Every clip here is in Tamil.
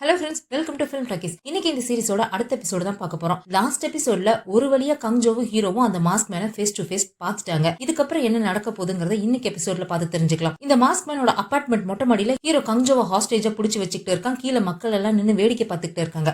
Hello friends, welcome to film talkies. இன்னைக்கு இந்த சீரிஸோட அடுத்த எபிசோடு தான் பார்க்க போறோம். லாஸ்ட் எபிசோட்ல ஒரு வழியா கங்ஜோவும் ஹீரோவும் அந்த mask Menen face to face பார்த்துட்டாங்க. இதுக்கப்புறம் என்ன நடக்க போகுதுங்கறத இன்னைக்கு எபிசோட்ல பார்த்து தெரிஞ்சுக்கலாம். இந்த மாஸ்க் மேனோட அபார்ட்மெண்ட் மொட்டை மாடியில ஹீரோ கங்ஜோவை ஹாஸ்டேஜா புடிச்சு வச்சுக்கிட்டு இருக்கான். கீழே மக்கள் எல்லாம் நின்று வேடிக்கை பார்த்துக்கிட்டு இருக்காங்க.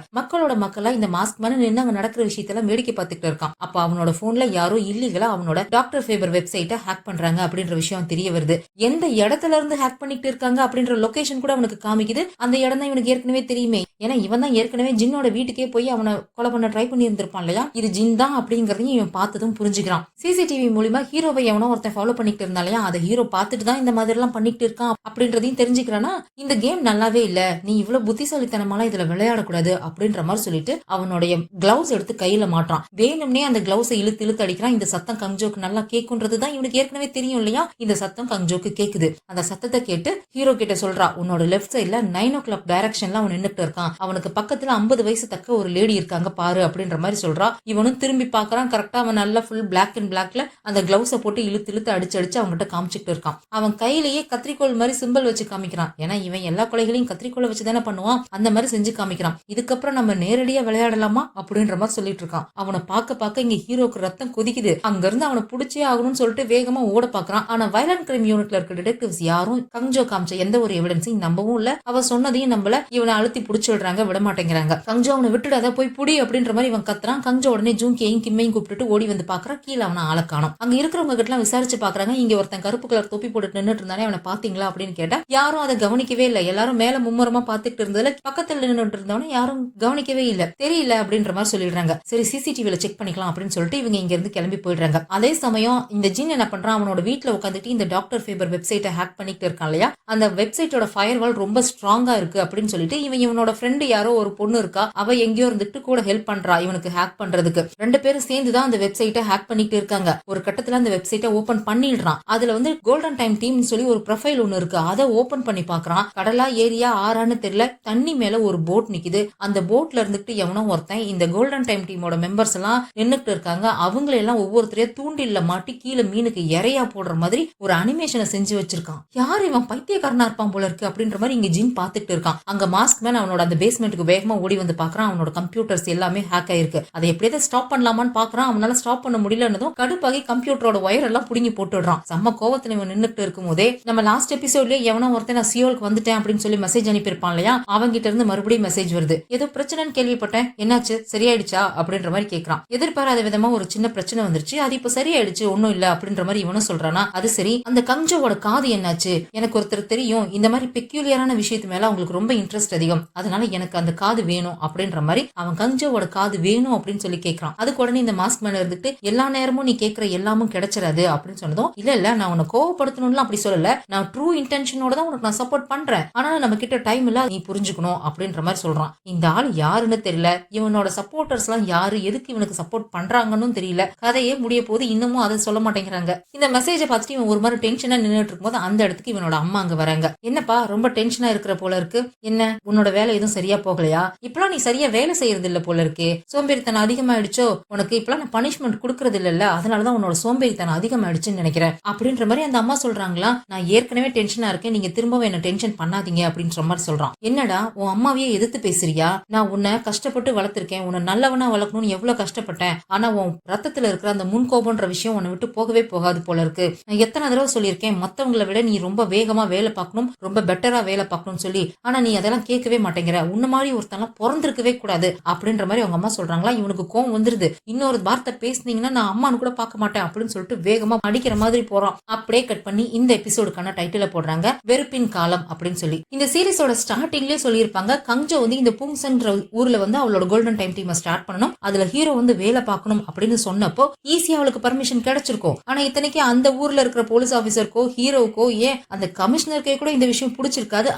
மக்களா இந்த மாஸ்க் மேன நின்று அங்க நடக்கிற விஷயத்தெல்லாம் வேடிக்கை பார்த்துக்கிட்டு இருக்கான். அப்ப அவனோட போன்ல யாரோ இல்லீகலா அவனோட டாக்டர் ஃபேபர் வெப்சைட்டை ஹேக் பண்றாங்க அப்படின்ற விஷயம் தெரிய வருது. எந்த இடத்துல இருந்து ஹேக் பண்ணிட்டு இருக்காங்க அப்படின்ற லொகேஷன் கூட அவனுக்கு காமிக்குது. அந்த இடம் தான் இவனுக்கு ஏற்கனவே தெரியுமே. ஏன்னா இவன் தான் ஏற்கனவே ஜின்னோட வீட்டுக்கே போய் அவனை கொலை பண்ண ட்ரை பண்ணி இருந்திருப்பான் இல்லையா. இது ஜின் தான் அப்படிங்கறதையும் இவன் பார்த்ததும் புரிஞ்சுக்கிறான். சிசிடிவி மூலியமா ஹீரோவை எவனோ ஒருத்தன் ஃபாலோ பண்ணிட்டு இருந்தா இல்லையா, அதை ஹீரோ பார்த்துட்டு தான் இந்த மாதிரி எல்லாம் பண்ணிட்டு இருக்கான் அப்படின்றதையும் தெரிஞ்சுக்கிறானா. இந்த கேம் நல்லாவே இல்ல, நீ இவ்வளவு புத்திசாலித்தனமாலாம் இதுல விளையாடக்கூடாது அப்படின்ற மாதிரி சொல்லிட்டு அவனுடைய கிளவுஸ் எடுத்து கையில மாட்டான். வேணும்னே அந்த கிளவுஸை இழுத்து அடிக்கிறான். இந்த சத்தம் கங்ஜோக்கு நல்லா கேட்குன்றதுதான் இவனுக்கு ஏற்கனவே தெரியும் இல்லையா. இந்த சத்தம் கங்ஜோக்கு கேக்குது. அந்த சத்தத்தை கேட்டு ஹீரோ கிட்ட சொல்றா, உன்னோட லெஃப்ட் சைட்ல 9 o'clock டைரக்ஷன்ல அவன் நின்னுட்டு இருக்கான். அவனுக்கு பக்கத்துல 50 வயசு தக்க ஒரு லேடி இருக்காங்க பாரு அப்படின்ற மாதிரி சொல்றா. இவனும் திரும்பி பாக்குறான். கரெக்டா அவன் நல்லா ஃபுல் பிளாக் அண்ட் பிளாக்ல அந்த கிளவுஸை போட்டு இழுத்து அடிச்சு அவன்கிட்ட காமிச்சிட்டு இருக்கான். அவன் கையிலேயே கத்திரிக்கோள் மாதிரி சிம்பிள் வச்சு காமிக்கிறான். ஏன்னா இவன் எல்லா கொலைகளையும் கத்திரிக்கோளை வச்சு தானே பண்ணுவான். அந்த மாதிரி செஞ்சு காமிக்கிறான். இதுக்கப்புறம் நம்ம நேரடியா விளையாடலாமா அப்படின்ற மாதிரி சொல்லிட்டு இருக்கான். அவனை பார்க்க இங்க ஹீரோக்கு ரத்தம் கொதிக்குது. அங்க இருந்து அவனை புடிச்சே ஆகணும்னு சொல்லிட்டு வேகமா ஓட பாக்குறான். ஆனா வயலண்ட் கிரைம் யூனிட்ல இருக்க டிடெக்டிவ்ஸ் யாரும் கங்ஜோ காமிச்ச எந்த ஒரு எவிடன்ஸையும் நம்பவும் இல்ல. அவ சொன்னதையும் நம்பல. இவனை அழுத்தி புடிச்சிடுறாங்க, விட மாட்டேங்கிறாங்க. கங்ஜோ அவனை விட்டுடாத, போய் புடி அப்படின்ற மாதிரி இவன் கத்துறான். கங்ஜோ உடனே ஜூங்கியையும் கிம்மையும் கூப்பிட்டு ஓடி வந்து பாக்குறான். கீழே அவனை ஆள காணோம். அங்க இருக்கிறவங்க கிட்ட எல்லாம் விசாரிச்சு பாக்குறாங்க. இங்க ஒருத்தன் கருப்பு கலர் தொப்பி போட்டு நின்னுட்டு இருந்தானே, அவனை பாத்தீங்களா அப்படின்னு கேட்டா யாரும் அதை கவனிக்கவே இல்ல. எல்லாரும் மேல மும்முரமா பாத்துட்டு இருந்ததுல பக்கத்துல நின்னுட்டு இருந்தவன யாரும் கவனிக்கவே இல்ல, தெரியல அப்படின்ற மாதிரி சொல்லிடுறாங்க. சரி, சிசிடிவில செக் பண்ணிக்கலாம் அப்படின்னு சொல்லிட்டு இவங்க இங்க இருந்து கிளம்பி போயிடுறாங்க. அதே சமயம் இந்த ஜின் என்ன பண்றான், அவனோட வீட்டுல உட்காந்துட்டு இந்த டாக்டர் ஃபேபர் வெப்சைட்டை ஹேக் பண்ணிட்டு இருக்கான் இல்லையா. அந்த வெப்சைட்டோட ஃபயர்வால் ரொம்ப ஸ்ட்ராங்கா இருக்கு அப்படின்னு சொல்லிட்டு இவனோட ஃப்ரெண்டு யாரோ ஒரு பொண்ணு இருக்கா, அவ எங்கேயோ இருந்துட்டு கூட ஹெல்ப் பண்றா இவனுக்கு ஹேக் பண்றதுக்கு. 2 பேரும் சேர்ந்துதான் அந்த வெப்சைட்டை ஹேக் பண்ணிட்டு இருக்காங்க. ஒரு கட்டத்துல அந்த வெப்சைட்டை ஓபன் பண்ணிடுறான். அதுல வந்து கோல்டன் டைம் டீம்னு சொல்லி ஒரு ப்ரொஃபைல் ஒண்ணு இருக்கு. அதை ஓபன் பண்ணி பாக்குறான். கடலா ஏரியா ஆறான்னு தெரியல, தண்ணி மேல ஒரு போட் நிக்குது. அந்த போட்ல இருந்துட்டு எவனோ ஒருத்தன் இந்த கோல்டன் டைம் டீமோட மெம்பர்ஸ் எல்லாம் நின்னுட்டு இருக்காங்க. அவங்களை எல்லாம் ஒவ்வொருத்தரையா தூண்டில்ல மாட்டி கீழே மீனுக்கு இறையா போடுற மாதிரி ஒரு அனிமேஷனை செஞ்சு வச்சிருக்கான். யார் இவன், பைத்தியக்காரனா இருப்பான் போல இருக்கு அப்படின்ற மாதிரி இங்க ஜின் பாத்துட்டு இருக்கான். அங்க மாஸ்க் மேன் அவனோட அந்த பேஸ்மெண்ட்டுக்கு வேகமா ஓடி வந்து பாக்குறான். அவனோட கம்ப்யூட்டர்ஸ் எல்லாமே ஹேக் ஆயிருக்கு. அதை எப்படியாவது ஸ்டாப் பண்ணலாமான்னு பாக்குறான். அவனால ஸ்டாப் பண்ண முடியலன்னதும் கடுப்பாகி கம்ப்யூட்டரோட ஒயர் எல்லாம் புடுங்கி போட்டுடுறான். செம்ம கோவத்துல இவன் நின்னுட்டு இருக்கும் போதே நம்ம லாஸ்ட் எபிசோட்லயே எவனோ ஒருத்தன் நான் சியோலுக்கு வந்துட்டேன் அப்படின்னு சொல்லி மெசேஜ் அனுப்பியிருப்பான் இல்லையா, அவங்கிட்ட இருந்து மறுபடியும் மெசேஜ் வருது. ஏதோ பிரச்சனைன்னு கேள்விப்பட்டேன், என்னாச்சு, சரியாயிடுச்சா அப்படின்ற மாதிரி கேட்கறான். எதிர்பாராத விதமா ஒரு சின்ன பிரச்சனை வந்துருச்சு, அது இப்ப சரியாயிடுச்சு, ஒன்னும் இல்ல அப்படின்ற மாதிரி இவனும் சொல்றானா. அது சரி, அந்த கங்ஜோவோட காது என்னாச்சு, எனக்கு ஒருத்தர் தெரியும், இந்த மாதிரி பெக்யூலியரான விஷயத்து மேல அவங்களுக்கு ரொம்ப இன்ட்ரெஸ்ட் அதிகம், அதனால எனக்கு அந்த காது வேணும் அப்படின்ற மாதிரி அவன் கங்ஜோவோட காது வேணும் அப்படின்னு சொல்லி கேட்கறான். அதுக்கு உடனே இந்த மாஸ்க் மேல இருந்துட்டு எல்லா நேரமும் நீ கேட்கிற எல்லாமும் கிடைச்சிடாது அப்படின்னு சொன்னதும், இல்ல நான் உன்னை கோவப்படுத்தணும்னு அப்படி சொல்லல, நான் ட்ரூ இன்டென்ஷனோட தான் உனக்கு நான் சப்போர்ட் பண்றேன், ஆனா நம்ம கிட்ட டைம் இல்ல, நீ புரிஞ்சுக்கணும் அப்படின்ற மாதிரி சொல்றான். இந்த ஆள் யாருன்னு தெரியல, இவனோட சப்போர்ட்டர்ஸ் எல்லாம் யாரு, எதுக்கு இவனுக்கு சப்போர்ட் பண்றாங்கன்னு தெரியல. கதையே முடிய போது இன்னமும் அதை சொல்ல மாட்டேங்கிறாங்க. இந்த மெசேஜை பார்த்துட்டு இவன் ஒரு மாதிரி டென்ஷனா நின்றுட்டு இருக்கும்போது அந்த இடத்துக்கு இவனோட அம்மா அங்க வராங்க. என்னப்பா ரொம்ப டென்ஷனா இருக்கிற போல இருக்கு, என்ன உன்னோட வேலை எதுவும் சரியா போகலையா, இப்பெல்லாம் நீ சரியா வேலை செய்யறது இல்ல போல இருக்கே, சோம்பேறித்தனம் அதிகமாயிடுச்சோ, உனக்கு இப்பெல்லாம் நான் பனிஷ்மெண்ட் கொடுக்கறது இல்ல, அதனாலதான் உன்னோட சோம்பேறித்தனம் அதிகமாயிடுச்சுன்னு நினைக்கிறேன் அப்படின்ற மாதிரி அந்த அம்மா சொல்றாங்களா. நான் ஏற்கனவே டென்ஷனா இருக்கேன், நீங்க திரும்பவும் என்ன டென்ஷன் பண்ணாதீங்க அப்படின்ற மாதிரி சொல்றான். என்னடா உன் அம்மாவையே எதிர்த்து பேசுறியா, நான் உன்னை கஷ்டப்பட்டு வளர்த்திருக்கேன், உன்னை நல்லவனா வளர்க்கணும்னு எவ்வளவு கஷ்டப்பட்டேன், ஆனா உன் ரத்தத்துல இருக்கிற அந்த முன்கோபம்ன்ற விஷயம் உன்னை விட்டு போகவே போகாது போல இருக்கு. நான் எத்தனை தடவை சொல்லியிருக்கேன், மத்தவங்களை விட நீ ரொம்ப வேகமா வேலை பார்க்கணும், ரொம்ப பெட்டரா வேலை பார்க்கணும்னு சொல்லி, ஆனா நீ அதெல்லாம் கேட்கவே மாட்டேங்கிற, உன்ன மாதிரி ஒருத்தெல்லாம் பிறந்திருக்கவே கூடாது அப்படின்ற மாதிரி அவங்க அம்மா சொல்றாங்களா. இவனுக்கு கோவம் வந்துருது. இன்னொரு வார்த்தை பேசுனீங்கன்னா நான் அம்மானு கூட பார்க்க மாட்டேன் அப்படின்னு சொல்லிட்டு வேகமா அடிக்கிற மாதிரி போறான். அப்படியே கட் பண்ணி இந்த எபிசோடுக்கான டைட்டில போடுறாங்க, வெறுப்பின் காலம் அப்படின்னு சொல்லி. இந்த சீரிஸோட ஸ்டார்டிங்லயே சொல்லியிருப்பாங்க, கங்ஜோ வந்து இந்த பூங்சன்ற ஊர்ல வந்து அவளோட கோல்டன் டைம் டீமை ஸ்டார்ட் பண்ணணும், அதுல ஹீரோ வந்து வேலை பார்க்கணும் அப்படின்னு சொன்னப்போ ஈஸியா அவளுக்கு பர்மிஷன் கிடைச்சிருக்கும். ஆனா இத்தனைக்கு அந்த ஊர்ல இருக்கிற போலீஸ் ஆபீசருக்கோ ஹீரோக்கோ ஏன் அந்த கமிஷனருக்கே கூட இந்த விஷயம் பிடிச்சிருக்காது.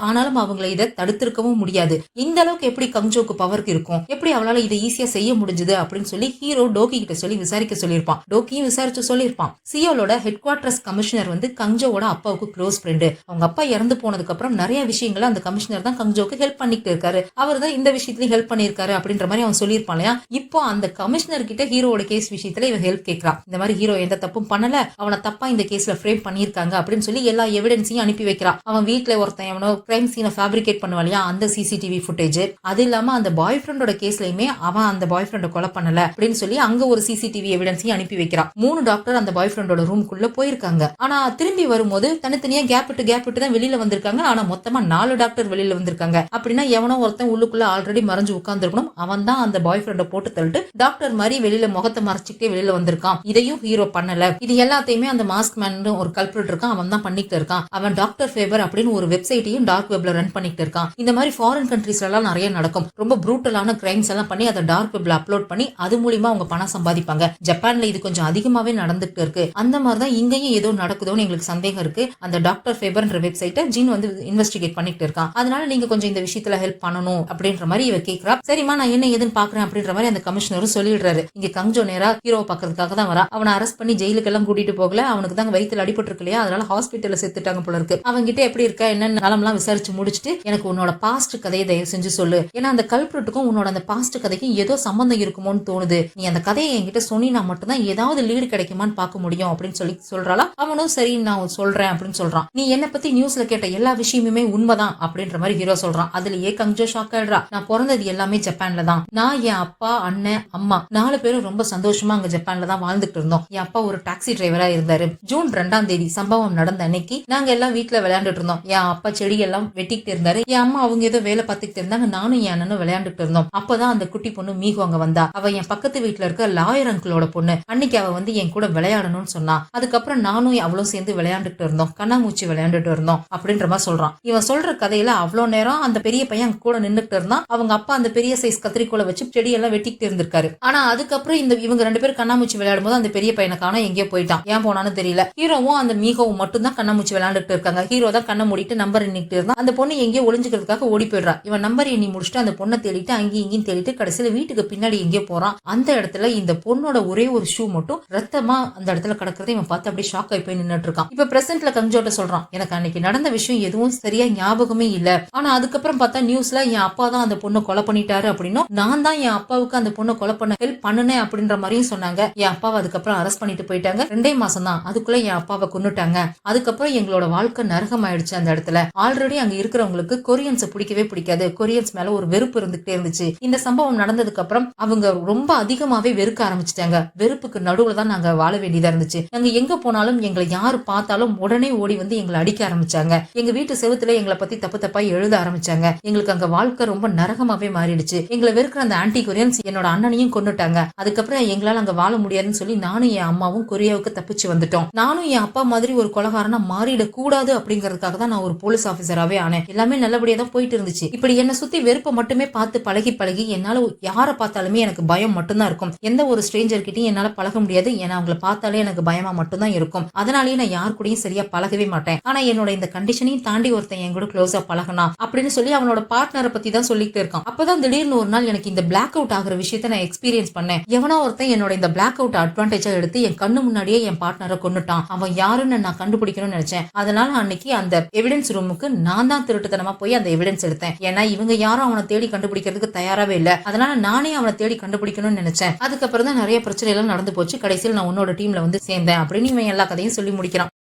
ஆனாலும் அவங்களை இதை தடுத்திருக்கவும் முடியாது. இந்த அளவுக்கு எப்படி கங்ஜோக்கு பவருக்கு இருக்கும், எப்படி அவளால இதை ஈஸியா செய்ய முடிஞ்சது அப்படின்னு சொல்லி ஹீரோ டோக்கி கிட்ட சொல்லி விசாரிக்க சொல்லியிருப்பான். டோக்கியும் விசாரிச்சு சொல்லியிருப்பான். சியோலோட ஹெட் குவார்டர்ஸ் கமிஷனர் வந்து கங்ஜோவோட அப்பாவுக்கு க்ளோஸ் ஃப்ரெண்டு. அவங்க அப்பா இறந்து போனதுக்கு அப்புறம் நிறைய விஷயங்களை அந்த கமிஷனர் தான் கங்ஜோக்கு ஹெல்ப் பண்ணிட்டு இருக்காரு, அவர் தான் இந்த விஷயத்துலயும் ஹெல்ப் பண்ணிருக்காரு அப்படின்ற மாதிரி அவன் சொல்லியிருப்பான் இல்லையா. இப்போ அந்த கமிஷனர் கிட்ட ஹீரோட கேஸ் விஷயத்துல இவன் ஹெல்ப் கேட்கறான். இந்த மாதிரி ஹீரோ எந்த தப்பும் பண்ணல, அவனை தப்பா இந்த கேஸ்ல ஃப்ரேம் பண்ணிருக்காங்க அப்படின்னு சொல்லி எல்லா எவிடன்ஸையும் அனுப்பி வைக்கிறான். அவன் வீட்டுல ஒருத்தன் எவனோ கிரைம் சீனை ஃபேப்ரிகேட் பண்ணுவான் இல்லையா, அந்த சிசிடிவி ஃபுட்டேஜ், அது இல்லாம அந்த பாய் ஃப்ரெண்டோட கேஸ்லயுமே அவன் அந்த பாய் ஃப்ரெண்ட கொலை பண்ணல அப்படின்னு சொல்லி அங்க ஒரு சிசிடிவி எவிடன்ஸையும் அனுப்பி வைக்கிறான். 3 டாக்டர் அந்த பாய் ஃப்ரெண்டோட ரூம்குள்ள போயிருக்காங்க. ஆனா திரும்பி வரும்போது தனித்தனியா கேப் விட்டு தான் வெளியில வந்திருக்காங்க. ஆனா மொத்தமா 4 டாக்டர் வெளியில வந்திருக்காங்க. அப்படின்னா எவனோ ஒருத்தன் உள்ளுக்குள்ள ஆல்ரெடி மறைஞ்சு உட்கார்ந்துருக்கணும். அவன் தான் அந்த பாய் ஃப்ரெண்ட போட்டு தள்ளிட்டு டாக்டர் மாதிரி வெளியில முகத்தை மறைச்சிட்டே வெளியில வந்திருக்கான். இதையும் ஹீரோ பண்ணல. இது எல்லாத்தையுமே அந்த மாஸ்க் மேன் ஒரு கல்பிரிட் இருக்கான், அவன் தான் பண்ணிட்டு இருக்கான். அவன் டாக்டர் ஃபேவர் அப்படின்னு ஒரு வெப்சைட்டையும் டார்க் வெப்ல ரன் பண்ணிட்டு இருக்கான். இந்த மாதிரி ஃபாரின் கண்ட்ரீஸ்ல எல்லாம் நிறைய நடக்கும். ரொம்ப ப்ரூட்டலான கிரைம்ஸ் எல்லாம் பண்ணி அதை டார்க் வெப்ல அப்லோட் பண்ணி அது மூலியமா அவங்க பணம் சம்பாதிப்பாங்க. ஜப்பான்ல இது கொஞ்சம் அதிகமாவே நடந்துட்டு இருக்கு. அந்த மாதிரிதான் இங்கேயும் ஏதோ நடக்குதோன்னு எங்களுக்கு சந்தேகம் இருக்கு. அந்த டாக்டர் ஃபேபர்ன்ற வெப்சைட்டை ஜின் வந்து இன்வெஸ்டிகேட் பண்ணிட்டு இருக்கான். அதனால நீங்க கொஞ்சம் இந்த விஷயத்துல ஹெல்ப் பண்ணணும் அப்படின்ற மாதிரி இவ கேக்குறா. சரிமா நான் என்ன ஏதுன்னு பாக்குறேன் அப்படின்ற மாதிரி அந்த கமிஷனரும் சொல்லிடுறாரு. இங்க கங்ஜோ நேரா ஹீரோவை பாக்குறதுக்காக தான் வரா. அவனை அரெஸ்ட் பண்ணி ஜெயிலுக்கு எல்லாம் கூட்டிட்டு போகல. அவனுக்கு தான் வயித்துல அடிபட்டு இருக்கு இல்லையா, அதனால ஹாஸ்பிட்டல்ல செத்துட்டாங்க போல இருக்கு. அவங்க கிட்ட எப்படி இருக்கா என்னன்னு நலம்லாம் விசாரிச்சு முடிச்சுட்டு எனக்கு உன்னோட பாஸ்ட் கதையை தயவு செஞ்சு சொல்லு. ஏன்னா அந்த கல்பிரிட்டுக்கும் உன்னோட அந்த பாஸ்ட் கதைக்கும் ஏதோ சம்பந்தம் இருக்குமோன்னு தோணுது. நீ அந்த கதையை என்கிட்ட சொன்னா மட்டும்தான் ஏதாவது லீடு கிடைக்குமான்னு பார்க்க முடியும் அப்படின்னு சொல்லி சொல்றாளா. அவனும் சரி நான் சொல்றேன் அப்படின்னு சொல்றான். நீ என்ன பத்தி நியூஸ்ல கேட்ட எல்லா விஷயமுமே உண்மைதான் அப்படின்ற மாதிரி ஹீரோ சொல்றான். அதுலயே கங்ஜோ ஷாக் ஆயிடுறா. நான் பிறந்தது எல்லாமே ஜப்பான்ல தான். நான் என் அப்பா அண்ணன் அம்மா 4 பேரும் ரொம்ப சந்தோஷமா அங்க ஜப்பான்ல தான் வாழ்ந்துட்டு இருந்தோம். என் அப்பா ஒரு டாக்ஸி டிரைவரா இருந்தாரு. ஜூன் 2ஆம் தேதி சம்பவம் நடந்த அன்னைக்கு நாங்க எல்லாம் வீட்டுல விளையாண்டுட்டு இருந்தோம். என் அப்பா செடி எல்லாம் வெட்டிக்கிட்டு இருந்தாரு. என் அம்மா அவங்க ஏதோ வேலை பார்த்துக்கிட்டு இருந்தாங்க. நானும் என் அண்ணனும் விளையாண்டுட்டு இருந்தோம். அப்பதான் அந்த குட்டி பொண்ணு மீகு அங்க வந்தா. அவ என் பக்கத்து வீட்டுல இருக்க லாயர் அங்கிளோட பொண்ணு. அன்னைக்கு அவ வந்து என் கூட விளையாடணும்னு சொன்னா. அதுக்கப்புறம் நானும் அவளும் சேர்ந்து விளையாண்டுட்டு இருந்தோம். கண்ணாமூச்சி விளையாண்டுட்டு இருந்தோம் அப்படின்ற மாதிரி சொல்றான். இவன் சொல்ற கதையில அவ்வளவு நேரம் அந்த பெரிய பையன் கூட நின்னுட்டு இருந்தான். அவங்க அப்பா அந்த பெரிய சைஸ் கத்திரிக்கோலை வச்சு செடியெல்லாம் வெட்டிக்கிட்டு இருந்திருக்காரு. ஆனா அதுக்கப்புறம் இவங்க 2 பேரும் கண்ணாமூச்சி விளையாடும் போது அந்த பெரிய பையனை காண எங்கேயோ போயிட்டான். ஏன் போனான்னு தெரியல. ஹீரோவும் அந்த மீகவும் மட்டும் தான் கண்ணாமூச்சி விளையாண்டுட்டு இருக்காங்க. ஹீரோ தான் கண்ணை மூடிட்டு நம்பர் எண்ணிட்டு இருந்தான். அந்த பொண்ணு எங்கேயோ ஒளிஞ்சுக்கிறதுக்காக ஓடி போயிடுறா. இவன் நம்பர் எண்ணி முடிச்சுட்டு அந்த பொண்ணை தேடிட்டு அங்கேயும் இங்கேயும் தேடிட்டு கடைசியில வீட்டுக்கு பின்னாடி எங்கேயோ போறான். அந்த இடத்துல இந்த பொண்ணோட ஒரே ஒரு ஷூ மட்டும் ரத்தமா அந்த இடத்துல கிடக்கிறத இவன் பார்த்து அப்படியே ஷாக் ஆகி போய் நின்னுட்டு இருக்கான். இப்ப பிரசன்ட்ல கங்ஜோட்ட சொல்றான், எனக்கு அன்னைக்கு நடந்த விஷயம் எதுவும் சரியா ஞாபகமே இல்ல. ஆனா அதுக்கப்புறம் பார்த்தா நியூஸ்ல என் அப்பா தான் அந்த பொண்ணை கொலை பண்ணிட்டாரு அப்படின்னும் நான் தான் என் அப்பாவுக்கு அந்த பொண்ணை கொலை பண்ண ஹெல்ப் பண்ணுனேன் அப்படின்ற மாதிரியும் சொன்னாங்க. என் அப்பாவை அதுக்கப்புறம் அரெஸ்ட் பண்ணிட்டு போயிட்டாங்க. 2 மாசம் தான். அதுக்குள்ள என் அப்பாவை கொன்னுட்டாங்க. அதுக்கப்புறம் எங்களோட வாழ்க்கை நரகம் ஆயிடுச்சு. அந்த இடத்துல ஆல்ரெடி அங்க இருக்கிறவங்களுக்கு கொரியன்ஸ் பிடிக்கவே பிடிக்காது. கொரியன்ஸ் மேல ஒரு வெறுப்பு இருந்துகிட்டே இருந்துச்சு. இந்த சம்பவம் நடந்ததுக்கு அப்புறம் அவங்க ரொம்ப அதிகமாவே வெறுக்க ஆரம்பிச்சிட்டாங்க. வெறுப்புக்கு நடுவுல தான் நாங்க வாழ வேண்டியதா இருந்துச்சு. நாங்க எங்க போனாலும் எங்களை யாரு பார்த்தாலும் உடனே ஓடி வந்து எங்களை அடிக்க ஆரம்பிச்சாங்க. எங்க வீட்டு செவுத்துல எங்களை பத்தி தப்பு தப்பா எழுத ஆரம்பிச்சாங்க. எங்களுக்கு அங்க வாழ்க்கை ரொம்ப நரகமாவே மாறிடுச்சு. எங்களை வெறுக்கிற அந்த ஆன்டி கொரியன்ஸ் என்னோட அண்ணனையும் கொன்னுட்டாங்க. அதுக்கப்புறம் எங்களால அங்க வாழ முடியாதுன்னு சொல்லி நானும் என் அம்மாவும் கொரியாவுக்கு தப்பிச்சு வந்துட்டோம். நானும் என் அப்பா மாதிரி ஒரு கொலகாரனா மாறிட கூடாது அப்படிங்கறதுக்காக தான் நான் ஒரு போலீஸ் ஆபீசராவே ஆனேன். எல்லாமே நல்லபடியா தான் போயிட்டு இருந்துச்சு. இப்படி என்ன சுத்தி வெறுப்பை மட்டுமே பார்த்து பழகி என்னால யாரை பார்த்தாலுமே எனக்கு பயம் மட்டும்தான் இருக்கும். எந்த ஒரு ஸ்ட்ரேஞ்சர் கிட்டையும் என்னால பழக முடியாது. ஏன்னா அவங்களை பார்த்தாலே எனக்கு பயமா மட்டும்தான் இருக்கும். அதனாலேயே நான் யார் கூடயும் சரியா பழகவே மாட்டேன். ஆனா என்னோட இந்த கண்டிஷனையும் தாண்டி ஒருத்தன் என் கூட க்ளோஸா பழகனா அப்படின்னு சொல்லி அவனோட பார்ட்னரை பத்தி தான் சொல்லிட்டு இருக்கான். அப்பதான் திடீர்னு ஒரு நாள் எனக்கு இந்த பிளாக் அவுட் ஆகிற விஷயத்த நான் எக்ஸ்பீரியன்ஸ் பண்ணேன். எவனோ ஒருத்தன் என்னோட இந்த பிளாக் அவுட் அட்வான்டேஜா எடுத்து என் கண்ணு முன்னாடியே என் பார்ட்னரை கொன்னுட்டான். அவன் யாருன்னு நான் கண்டுபிடிக்கணும்னு நினைச்சேன். அதனால அன்னைக்கு அந்த எவிடன்ஸ் ரூமுக்கு நான் தான் திருட்டுத்தனமா போய் அந்த எவிடன்ஸ் எடுத்தேன். ஏன்னா இவங்க யாரும் அவனை தேடி கண்டுபிடிக்கிறதுக்கு தயாராவே இல்ல. அதனால நானே அவனை தேடி கண்டுபிடிக்கணும்னு நினைச்சேன். அதுக்கப்புறம் தான் நிறைய பிரச்சனை எல்லாம் நடந்து போச்சு. கடைசியில் நான் உன்னோட டீம்ல வந்து சேர்ந்தேன் அப்படின்னு இவன் எல்லா கதையும் சொல்லி முடிக்கிறான்.